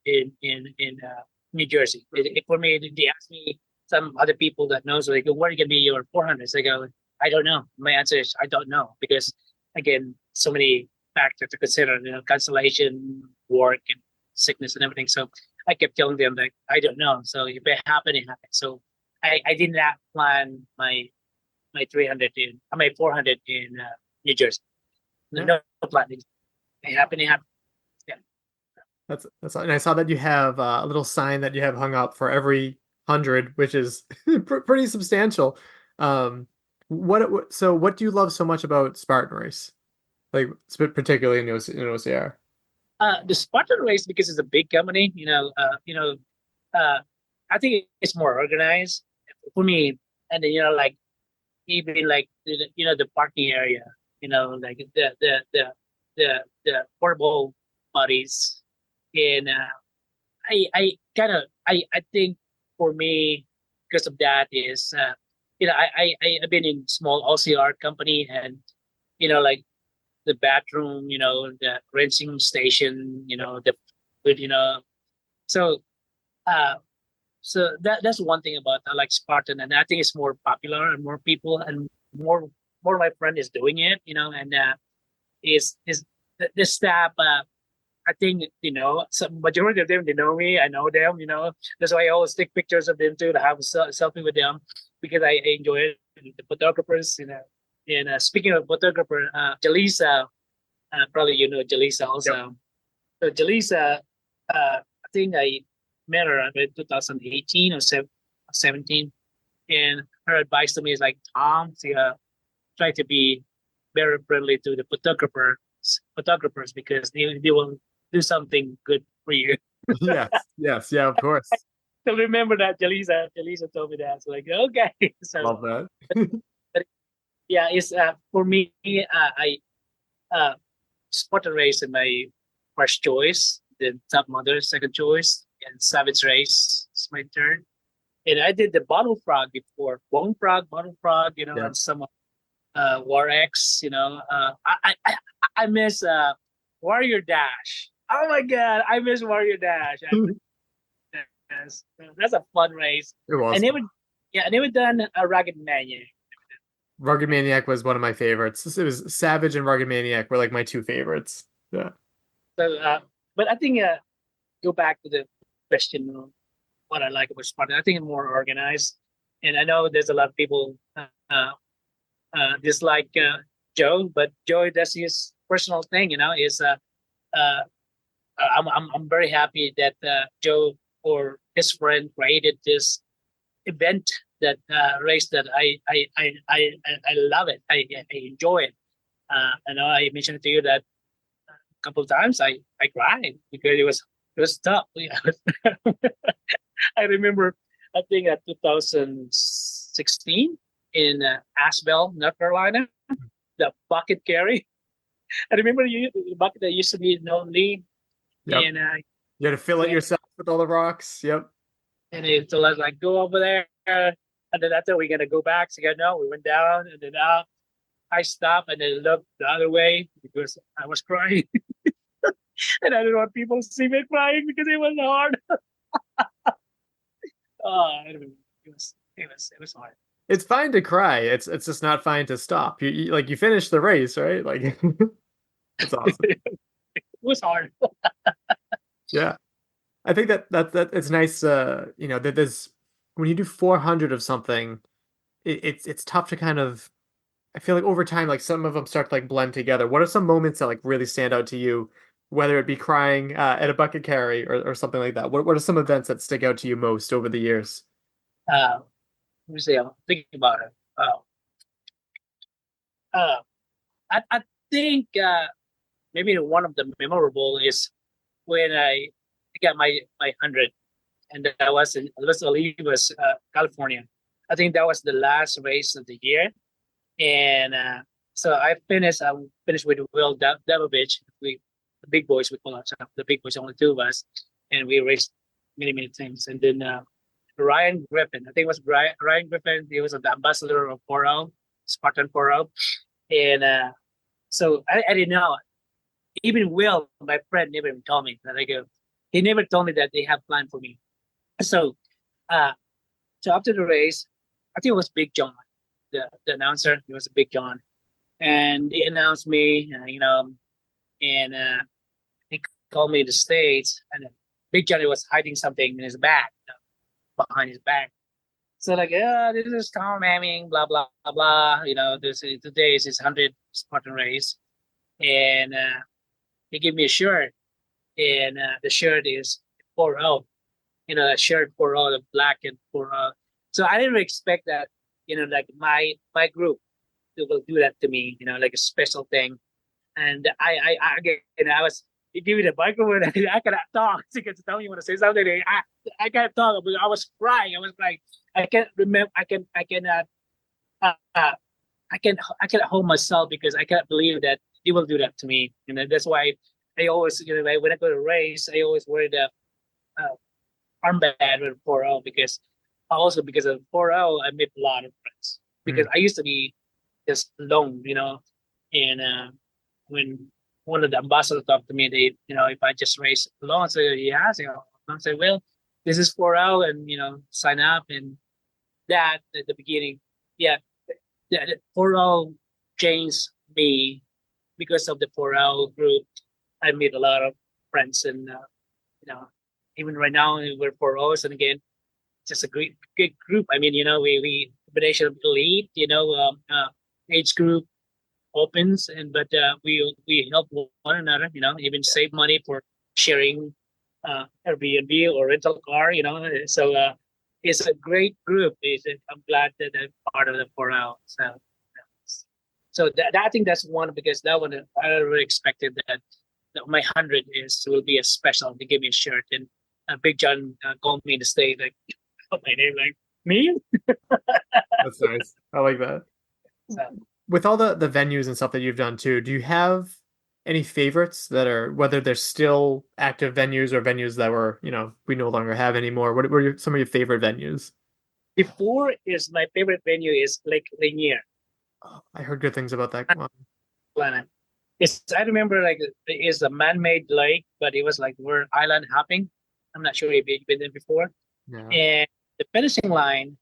New Jersey. For me, they ask me, some other people that knows, like, what are going to be your 400s? I go, I don't know. My answer is, I don't know. Because, again, so many factors to consider, cancellation, work, and sickness and everything. So I kept telling them, like, I don't know. So if it happened, it happened. So I did not plan my 300 my 400 in New Jersey. No planning. It happened. Yeah. That's and I saw that you have a little sign that you have hung up for every 100, which is pretty substantial. What do you love so much about Spartan Race? Like particularly in OCR? The Spartan Race, because it's a big company, I think it's more organized for me. And then, like even like the parking area, like the portable bodies, and I think for me, because of that is I've been in small OCR company, and like the bathroom, the rinsing station, the food, so that's one thing about I like Spartan, and I think it's more popular and more people and more of my friend is doing it, and is the staff. I think some majority of them, they know me. I know them. That's why I always take pictures of them too to have a selfie with them because I enjoy it. The photographers, And speaking of photographer, Jalisa, probably Jalisa also. Yep. So Jalisa, I think I met her in 2018 or 17, and her advice to me is like, Tom, try to be very friendly to the photographers because they will do something good for you. yes, yeah, of course. So remember that Jalisa told me that. So like, okay. So love that. but yeah, it's for me. I Spartan Race is my first choice. Then Top Mother second choice, and Savage Race is my third. And I did the Bottle Frog before, Bone Frog, Bottle Frog, and some War X. I miss Warrior Dash. Oh my God, I miss Warrior Dash. Yes, that's a fun race. It was. I never done a Rugged Maniac. Rugged Maniac was one of my favorites. It was Savage and Rugged Maniac were like my two favorites. Yeah. So, but I think go back to the question of what I like about Spartan. I think it's more organized, and I know there's a lot of people dislike Joe, but Joe does his personal thing. Is I'm very happy that Joe or his friend created this event that race that I love it. I enjoy it. I know I mentioned to you that a couple of times I cried because it was tough. I remember I think at 2016 in Asheville, North Carolina, the bucket carry. I remember the bucket that used to be no lead. Yep. And you had to fill it yourself with all the rocks. Yep. And he told us like go over there, and then after we're gonna go back. So no, we went down and then up. I stopped and then looked the other way because I was crying, and I didn't want people to see me crying because it was hard. It was hard. It's fine to cry. It's just not fine to stop. You finished the race, right? Like it's awesome. It was hard. Yeah. I think that it's nice that there's when you do 400 of something, it's tough to kind of I feel like over time like some of them start to like blend together. What are some moments that like really stand out to you, whether it be crying at a bucket carry or something like that? What are some events that stick out to you most over the years? Let me see. I'm thinking about it. I think maybe one of the memorable is when I got my 100, and that was in Los Olivos, California. I think that was the last race of the year, and so I finished with Will Devovich. The big boys, we call ourselves the big boys, only two of us, and we raced many things. And then Ryan Griffin, I think it was Ryan Griffin. He was the ambassador of 4-0, Spartan 4-0, and so I didn't know. Even Will, my friend, never even told me that he never told me that they have planned for me. So, so after the race, I think it was Big John, the announcer. It was Big John, and he announced me, and he called me to the States, and Big John was hiding something in his bag, behind his back. So like, this is Tom Maming, blah blah blah. Today is his 100 Spartan race, and he gave me a shirt, and the shirt is 4-0. A shirt 4-0, the black and 4-0. So I didn't expect that. Like my group will do that to me. Like a special thing. And I was. He gave me the microphone. I cannot talk. He can tell me you want to say something. I can't talk. But I was crying. I can't remember. I can't hold myself because I can't believe that he will do that to me. That's why I always, when I go to race, I always wear the armband with 4-0 because of 4-0, I made a lot of friends. Because I used to be just alone, and when one of the ambassadors talked to me, if I just race alone, so yeah, I said, well, this is 4-0 and, sign up. And that at the beginning, yeah, the 4-0 changed me because of the 4-0 group. I made a lot of friends, and even right now we're 4-0s, and again, just a great group. I mean, we combination of elite, age group opens, but we help one another, even save money for sharing Airbnb or rental car, So it's a great group. I'm glad that I'm part of the 4-0. So I think that's one, because that one I already expected that my 100 will be a special. They gave me a shirt, and Big John called me to stay, like, my name, like, me? That's nice. I like that. So, with all the venues and stuff that you've done too, do you have any favorites that are, whether they're still active venues or venues that were, we no longer have anymore? What were some of your favorite venues? Before is my favorite venue is Lake Lanier. Oh, I heard good things about that one. Planet. I remember like it's a man-made lake, but it was like we're island hopping. I'm not sure if you've been there before. No. And the finishing line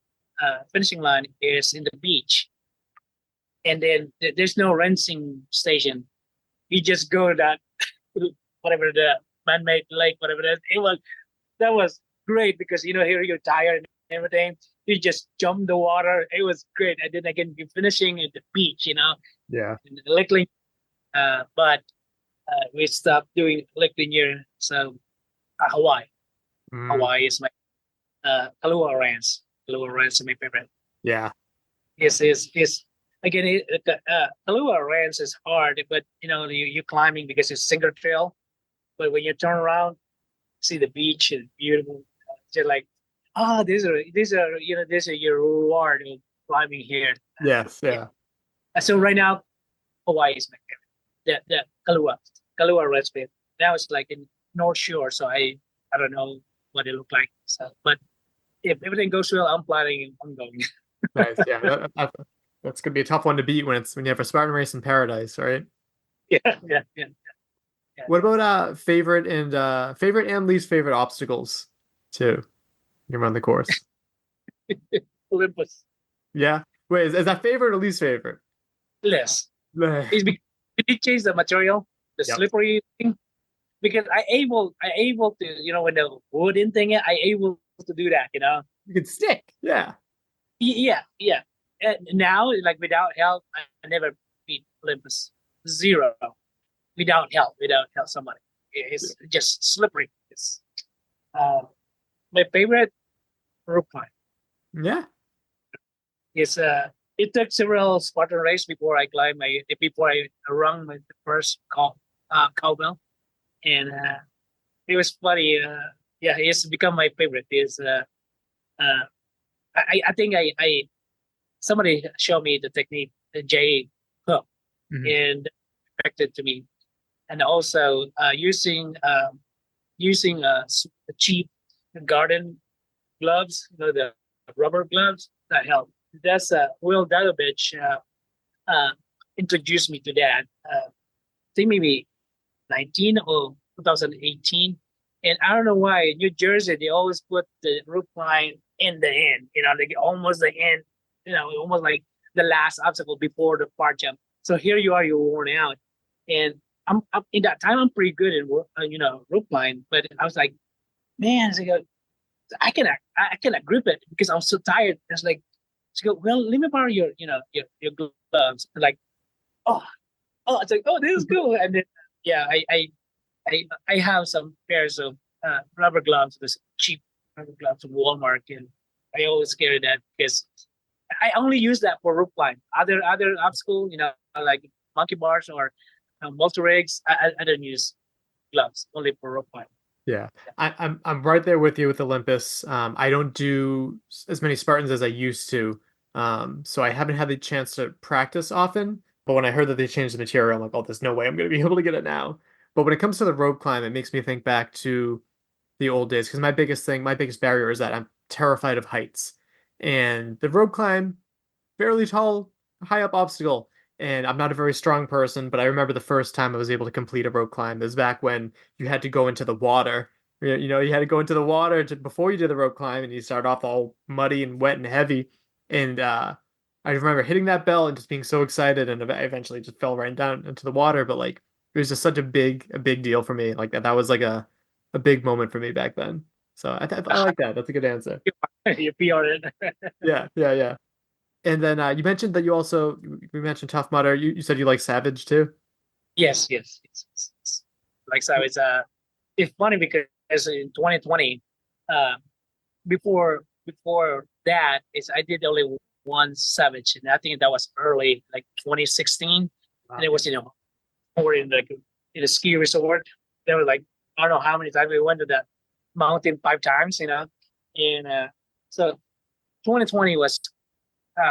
is in the beach, and then there's no rinsing station. You just go to that whatever the man-made lake, whatever it is. That was great because here you're tired and everything. You just jump the water. It was great. And then again, you're finishing at the beach. Yeah. In the Lake Lanier. But we stopped doing Lake Lanier. So Hawaii. Hawaii is my Kahlua Ranch. Kahlua Ranch is my favorite. Yeah. Is again, Kahlua Ranch is hard, but you're climbing because it's single trail. But when you turn around, see the beach is beautiful. Just like, these are your reward of climbing here. Yes, yeah. So right now, Hawaii is my favorite. The Kahlua Ranch. Now it's like in North Shore, so I don't know what it looked like. So, but if everything goes well, I'm planning on going. Nice. Yeah, that's gonna be a tough one to beat when you have a Spartan race in paradise, right? Yeah, yeah, yeah. What about favorite and least favorite obstacles too? You run the course. Olympus. Yeah. Wait, is that favorite or least favorite? Less. Yep. It's because it changed the material, the slippery thing. Because I able to, when the wooden thing, I able to do that, You can stick. Yeah. Yeah. And now, like without help, I never beat Olympus. Zero. Without help somebody. It's just slippery. It's my favorite rope climb. Yeah. It's it took several Spartan race before I rung my first cowbell, and it was funny. It's become my favorite. I think I somebody showed me the technique, the J hook, and affected to me, and also using cheap garden gloves, the rubber gloves that help. That's Will Dalovich introduced me to that. I think maybe 19 or 2018, and I don't know why in New Jersey they always put the rope line in the end. Like almost the end. Almost like the last obstacle before the far jump. So here you are, you're worn out, and I'm in that time I'm pretty good in rope line, but I was like, man, I cannot grip it because I'm so tired. It's like, well, let me borrow your gloves. Like, it's like, this is cool. And then, I have some pairs of rubber gloves, this cheap rubber gloves from Walmart, and I always carry that because I only use that for rope climb. Other obstacle, like monkey bars or multi rigs, I don't use gloves, only for rope climb. Yeah, I'm right there with you with Olympus. I don't do as many Spartans as I used to, so I haven't had the chance to practice often. But when I heard that they changed the material, I'm like, oh, there's no way I'm going to be able to get it now. But when it comes to the rope climb, it makes me think back to the old days because my biggest barrier is that I'm terrified of heights, and the rope climb, fairly tall, high up obstacle. And I'm not a very strong person, but I remember the first time I was able to complete a rope climb. It was back when you had to go into the water. You had to go into the water before you did the rope climb, and you start off all muddy and wet and heavy. And I remember hitting that bell and just being so excited, and I eventually just fell right down into the water. But like, it was just such a big deal for me. Like that was like a big moment for me back then. So I like that. That's a good answer. You PR it. Yeah. And then you mentioned that we mentioned Tough Mudder. You said you like Savage too? Yes. Like Savage. It's funny because in 2020, before that I did only one Savage, and I think that was early, like 2016, and it was or in a ski resort. There were like I don't know how many times we went to that mountain 5 times, and so 2020 was.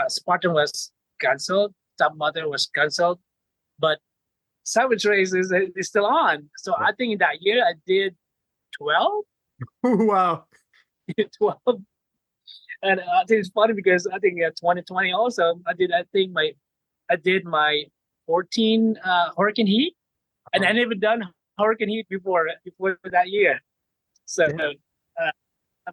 Spartan was cancelled, Tough Mudder was cancelled, but Savage Race is still on. So I think in that year I did 12. Wow. 12. And I think it's funny because I think 2020 also I did my 14 Hurricane Heat, and I never done Hurricane Heat before that year. So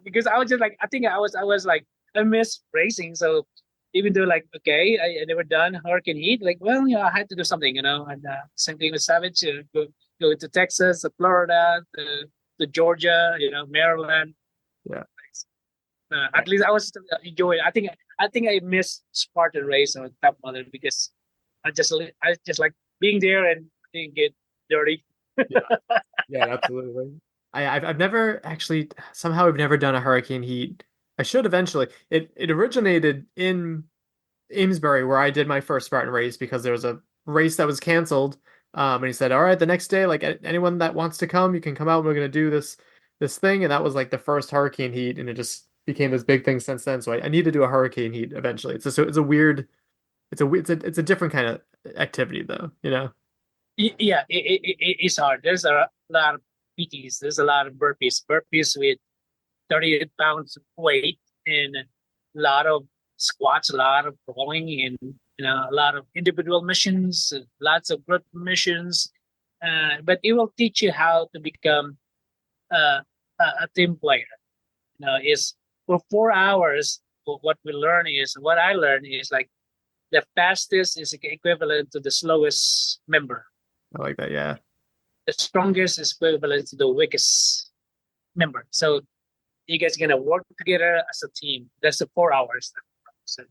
because I was just like I was like I miss racing, so even though like okay I never done Hurricane Heat, like well I had to do something, and same thing with Savage, go to Texas, to Florida, to Georgia, Maryland. At least I was enjoying. I think I miss Spartan race on Tough Mudder because I just like being there and didn't get dirty. Yeah, absolutely. I've never actually somehow I've never done a Hurricane Heat. I should eventually. It originated in Amesbury where I did my first Spartan race because there was a race that was canceled. And he said, all right, the next day, like anyone that wants to come, you can come out and we're going to do this thing. And that was like the first Hurricane Heat. And it just became this big thing since then. So I need to do a Hurricane Heat eventually. It's a different kind of activity though, Yeah, it's hard. There's a lot of PTs. There's a lot of burpees with 38 pounds weight, and a lot of squats, a lot of crawling, and a lot of individual missions, lots of group missions. But it will teach you how to become a team player. Is for 4 hours. What I learned is like the fastest is equivalent to the slowest member. I like that. Yeah. The strongest is equivalent to the weakest member. So you guys are gonna work together as a team. That's the 4 hours. So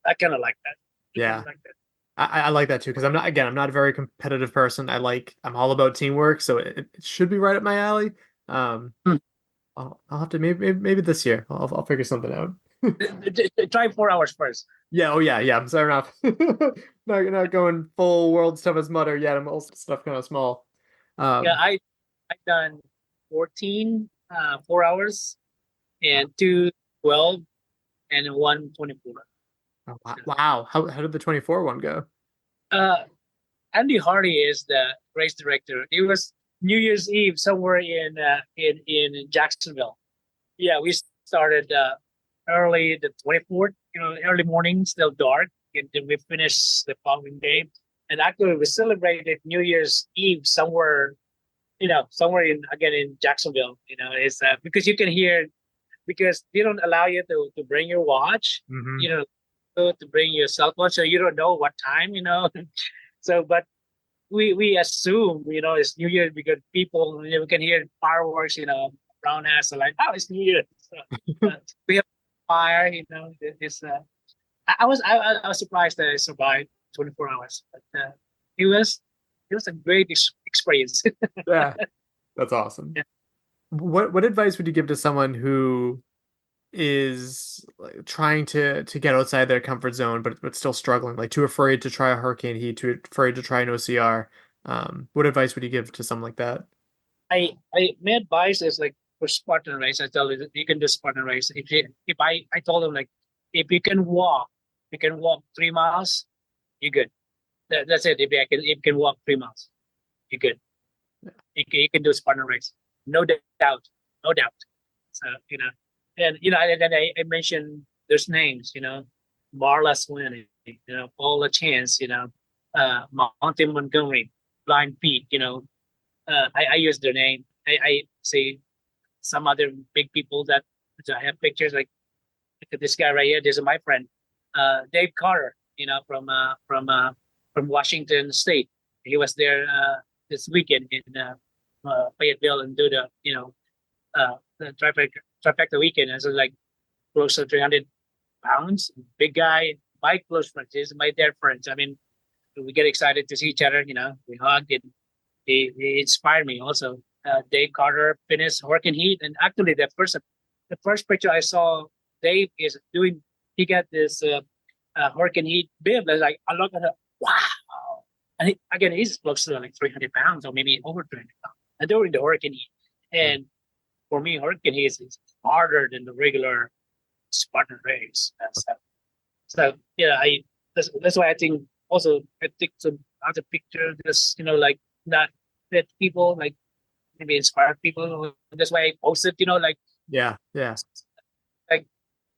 I kind of like that. Yeah. Like that. I like that too, because I'm not a very competitive person. I'm all about teamwork, so it should be right up my alley. I'll have to maybe this year I'll figure something out. Try 4 hours first. Yeah. Oh yeah. Yeah. I'm sorry, not going full world's toughest mudder yet. I'm also stuff kind of small. I've done 14 4 hours and 2 12 and 1 24. Oh, wow. How did the 24 one go? Andy Hardy is the race director. It was New Year's Eve somewhere in Jacksonville. Yeah, we started early the 24th, early morning, still dark, and then we finished the following day. And actually, we celebrated New Year's Eve somewhere in Jacksonville. It's because you can hear, because they don't allow you to bring your watch, to bring your cell phone, so you don't know what time, So, but we assume, it's New Year because people, we can hear fireworks, around us, so like, oh, it's New Year. So, we have fire, it's I was surprised that I survived 24 hours, but it was a great experience. Yeah, that's awesome. Yeah. What advice would you give to someone who is trying to get outside their comfort zone, but still struggling, like too afraid to try a hurricane heat, too afraid to try an OCR? What advice would you give to someone like that? My advice is like for Spartan race. I tell you that you can do Spartan race. If I told them, like, if you can walk 3 miles, you're good. That's it. If you can walk 3 miles, you're good. You can do Spartan race. No doubt. So and I mentioned there's names, Marla Sweeney, Paula Chance, Monty Montgomery, Blind Pete, I use their name. I say some other big people that I have pictures, like, look at this guy right here. This is my friend, Dave Carter, from Washington State. He was there this weekend in Fayetteville and do the trifecta weekend. And so, like, close to 300 pounds, big guy. My close friends, he's my dear friends. I mean, we get excited to see each other. We hugged, and he inspired me also. Dave Carter finished hurricane heat, and actually the first picture I saw Dave is doing. He got this hurricane heat bib. Like, I look at it, wow, and he's close to like 300 pounds or maybe over 300 pounds. And during the hurricane heat, and for me, hurricane heat is harder than the regular Spartan race. So yeah, that's why I think also I take some other picture, just like not that people like maybe inspire people. That's why I posted, like yeah, like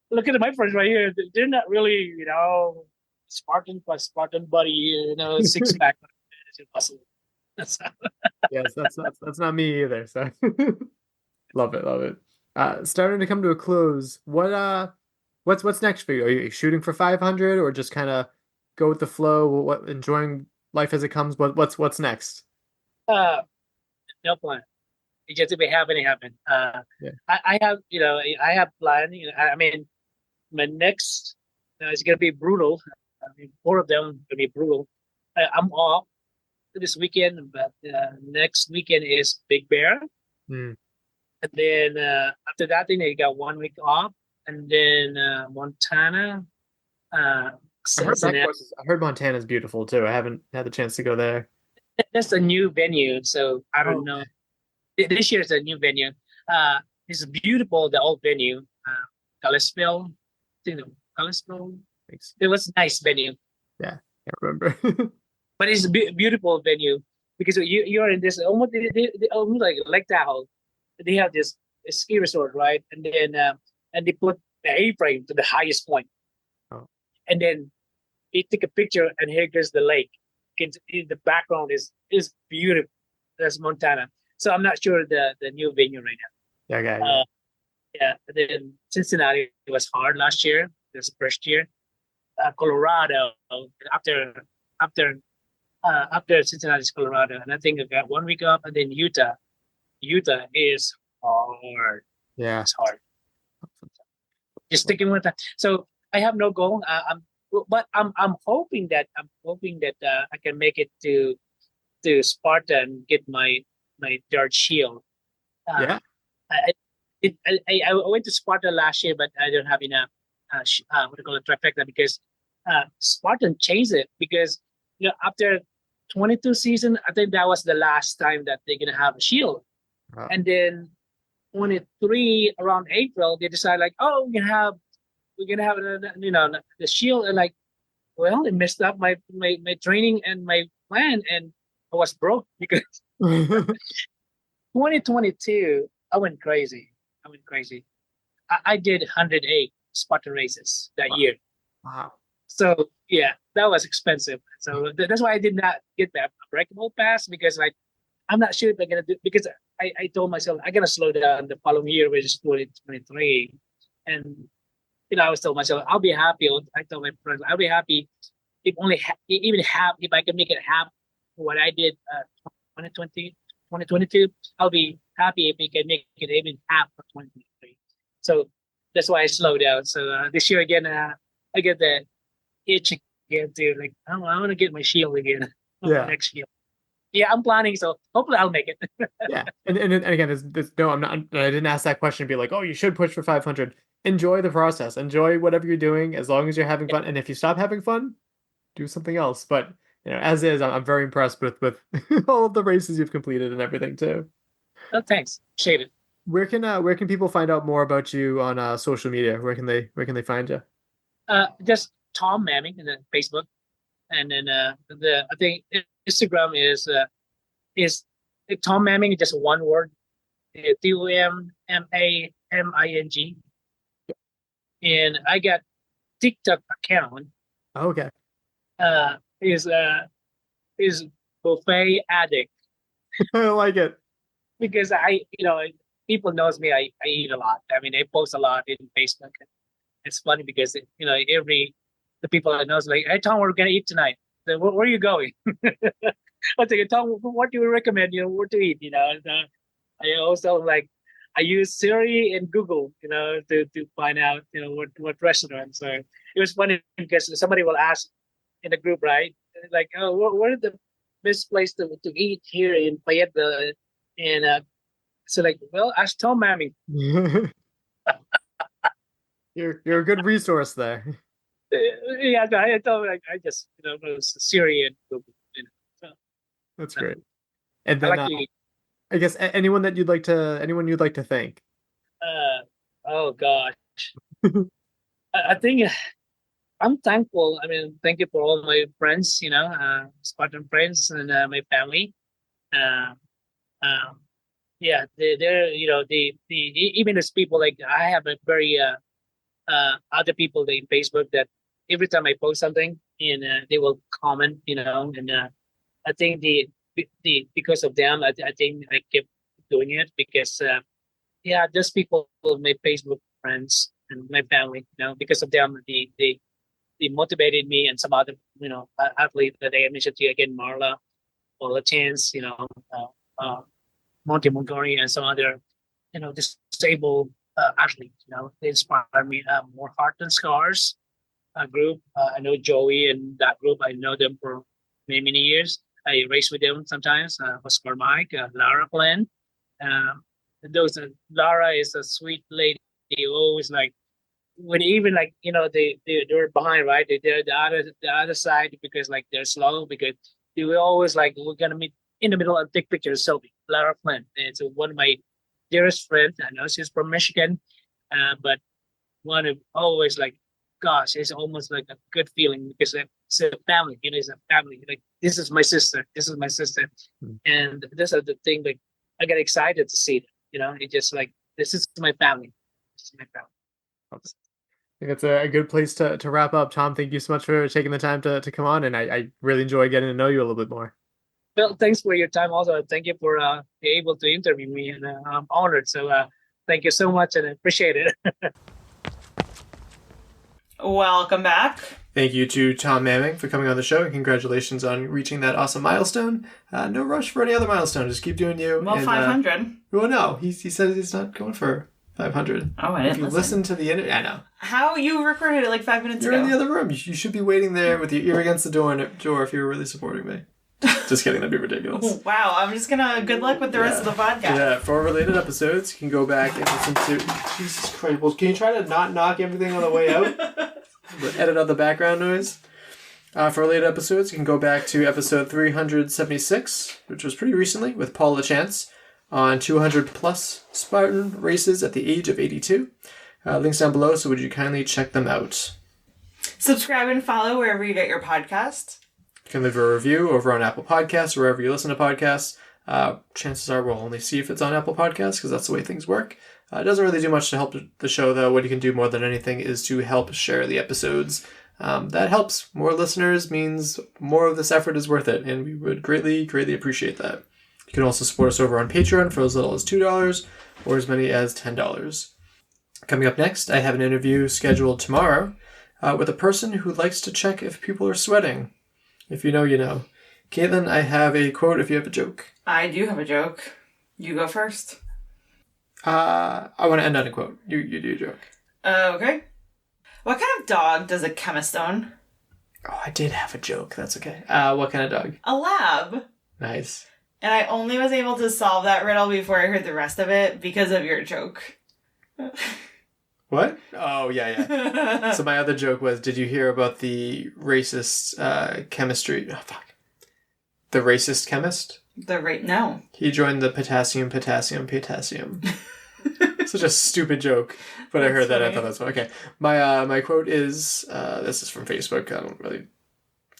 look at my friends right here. They're not really Spartan plus Spartan buddy, six pack. It's impossible. Yes, that's not me either. So love it. Starting to come to a close. What's next for you? Are you shooting for 500 or just kind of go with the flow? Enjoying life as it comes? What's next? No plan. It just if it happen, it happen. Yeah. I have I have plan. I mean, my next is gonna be brutal. I mean, 4 of them are gonna be brutal. I'm off this weekend, but next weekend is Big Bear. And then after that, I got 1 week off, and then Montana. I heard Montana's beautiful too. I haven't had the chance to go there. That's a new venue, so I don't know. This year is a new venue. It's beautiful, the old venue, Kalispell. Kalispell. It was a nice venue. Yeah, can't remember. But it's a beautiful venue because you're in this almost like Lake Tahoe. They have this ski resort, right? And then and they put A-frame to the highest point. Oh. And then he took a picture, and here goes the lake. In the background is beautiful. That's Montana. So I'm not sure the new venue right now. Okay. Yeah. And then Cincinnati was hard last year. This first year. Colorado after Cincinnati's Colorado, and I think I got 1 week off, and then Utah. Utah is hard. Yeah, it's hard. Just sticking with that. So I have no goal. I'm hoping that I can make it to Spartan, get my third shield. Yeah. I went to Sparta last year, but I don't have enough. What do you call it, trifecta, because Spartan changed it, because after 22 season, I think that was the last time that they're gonna have a shield. Wow. And then 23 around April, they decided like, oh, we're gonna have the shield, and like, well, it messed up my training and my plan, and I was broke because 2022 I went crazy. I did 108 Spartan races that year. Wow. So yeah, that was expensive. So that's why I did not get that breakable pass, because like I'm not sure if I'm gonna do, because I told myself I gotta slow down the following year, which is 2023, and I was told myself I'll be happy. I told my friends I'll be happy if only even half, if I can make it half what I did 2022. I'll be happy if we can make it even half of 2023. So that's why I slowed down. So this year again, I get the itch again to like, I want to get my shield again. Yeah. Next shield. Yeah, I'm planning, so hopefully I'll make it. Yeah, and again, there's no, I'm not. I didn't ask that question to be like, oh, you should push for 500. Enjoy the process. Enjoy whatever you're doing, as long as you're having fun. And if you stop having fun, do something else. But as is, I'm very impressed with all of the races you've completed and everything too. Oh, thanks. Appreciate it. Where can people find out more about you on social media? Where can they find you? Just Tom Maming in the Facebook, and then I think Instagram is Tom Maming, just one word, TOMMAMING, and I got TikTok account. Okay. Is buffet addict. I like it, because people knows me. I eat a lot. I mean, I post a lot in Facebook. It's funny because the people that knows like, hey Tom, we're gonna eat tonight. So, where are you going? I think, Tom, what do you recommend? What to eat? I also like I use Siri and Google, to find out what restaurant. So it was funny because somebody will ask in the group, right? Like, oh, what is the best place to eat here in Fayette? And so like, well, ask Tom Maming. You're a good resource there. Yeah, I told like I just Siri and Google. So, that's great. And then I guess anyone you'd like to thank. Oh gosh, I think I'm thankful. I mean, thank you for all my friends, Spartan friends, and my family. Yeah, they're even as people, like I have a very other people in Facebook that every time I post something, and they will comment, and I think because of them, I think I kept doing it because those people, my Facebook friends and my family, because of them, they motivated me, and some other athletes that I mentioned to you again, Marla, Paula Chance, Monty Montgomery, and some other disabled athletes. They inspire me. More Heart and Scars group. I know Joey and that group. I know them for many years. I race with them sometimes. Oscar Mike, Lara Glenn. Lara is a sweet lady. Always like when even like they're behind, right? They're the other side because like they're slow, because they were always like, we're gonna meet in the middle and take pictures. Selfie. Lara Flynn. It's one of my dearest friends. I know she's from Michigan, but one of always like, gosh, it's almost like a good feeling because it's a family. It's a family. Like this is my sister. This is my sister, and this is the thing. Like I get excited to see it. It's just like this is my family. This is my family. think it's a good place to wrap up. Tom, thank you so much for taking the time to come on, and I really enjoy getting to know you a little bit more. Well, thanks for your time also. Thank you for being able to interview me, and I'm honored. So thank you so much, and I appreciate it. Welcome back. Thank you to Tom Maming for coming on the show, and congratulations on reaching that awesome milestone. No rush for any other milestone. Just keep doing you. Well, 500. Well, no, he said he's not going for 500. Oh, I didn't If you listen to the interview, I know. How? You recorded it like 5 minutes You're ago. in the other room. You should be waiting there with your ear against the door if you were really supporting me. Just kidding, that'd be ridiculous. Wow, I'm just gonna good luck with the rest of the podcast. Yeah, for related episodes, you can go back and listen to... Jesus Christ, well, can you try to not knock everything on the way out? Edit out the background noise. For related episodes, you can go back to episode 376, which was pretty recently, with Paul LaChance, on 200 plus Spartan races at the age of 82. Links down below, so would you kindly check them out. Subscribe and follow wherever you get your podcasts. You can leave a review over on Apple Podcasts, wherever you listen to podcasts. Chances are we'll only see if it's on Apple Podcasts, because that's the way things work. It doesn't really do much to help the show, though. What you can do more than anything is to help share the episodes. That helps. More listeners means more of this effort is worth it, and we would greatly, greatly appreciate that. You can also support us over on Patreon for as little as $2 or as many as $10. Coming up next, I have an interview scheduled tomorrow with a person who likes to check if people are sweating. If you know, you know. Caitlin, I have a quote if you have a joke. I do have a joke. You go first. I want to end on a quote. You do a joke. Okay. What kind of dog does a chemist own? Oh, I did have a joke. That's okay. What kind of dog? A lab. Nice. And I only was able to solve that riddle before I heard the rest of it because of your joke. What? Oh, yeah. So my other joke was, did you hear about the racist chemistry? Oh, fuck. The racist chemist? No. He joined the potassium. Such a stupid joke. But I heard that. I thought that's okay. My quote is, this is from Facebook. I don't really...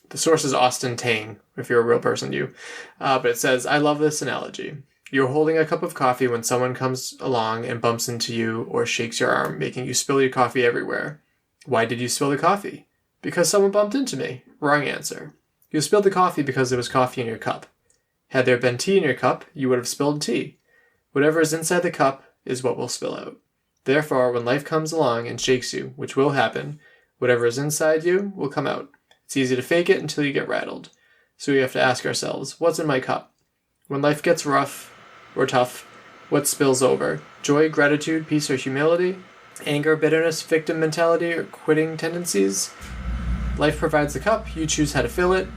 The source is Austin Tang, if you're a real person, you. But it says, I love this analogy. You're holding a cup of coffee when someone comes along and bumps into you or shakes your arm, making you spill your coffee everywhere. Why did you spill the coffee? Because someone bumped into me. Wrong answer. You spilled the coffee because there was coffee in your cup. Had there been tea in your cup, you would have spilled tea. Whatever is inside the cup is what will spill out. Therefore, when life comes along and shakes you, which will happen, whatever is inside you will come out. It's easy to fake it until you get rattled. So we have to ask ourselves, what's in my cup? When life gets rough or tough, what spills over? Joy, gratitude, peace, or humility? Anger, bitterness, victim mentality, or quitting tendencies? Life provides the cup. You choose how to fill it.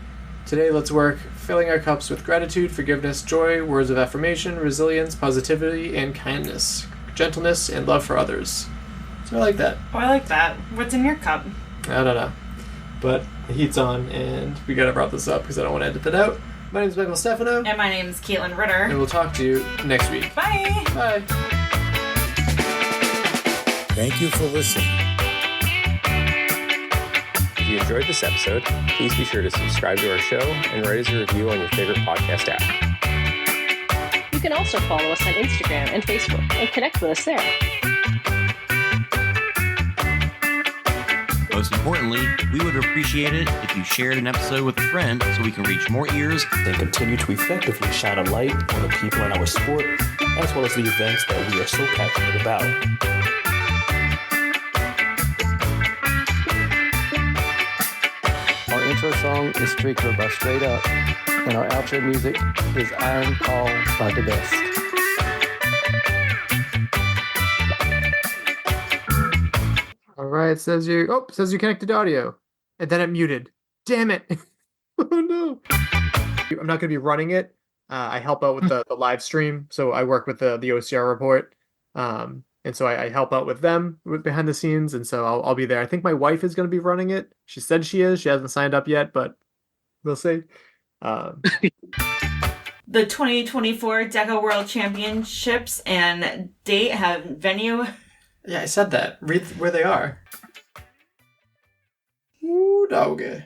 Today, let's work filling our cups with gratitude, forgiveness, joy, words of affirmation, resilience, positivity, and kindness, gentleness, and love for others. So I like that. Oh, I like that. What's in your cup? I don't know. But the heat's on, and we gotta wrap this up because I don't want to edit that out. My name's Michael Stefano. And my name's Caitlin Ritter. And we'll talk to you next week. Bye. Bye. Thank you for listening. If you enjoyed this episode, please be sure to subscribe to our show and write us a review on your favorite podcast app. You can also follow us on Instagram and Facebook and connect with us there. Most importantly, we would appreciate it if you shared an episode with a friend so we can reach more ears Then continue to effectively shine a light on the people in our sport, as well as the events that we are so passionate about. Our intro song is Streaker by Straight Up, and our outro music is Iron Call by The Best. Alright, it says you connected to audio. And then it muted. Damn it. Oh no. I'm not going to be running it. I help out with the live stream. So I work with the OCR report. And so I help out with them behind the scenes. And so I'll be there. I think my wife is going to be running it. She said she is. She hasn't signed up yet, but we'll see. The 2024 DECA World Championships and date have venue. Yeah, I said that. Read where they are. Ooh, doggy.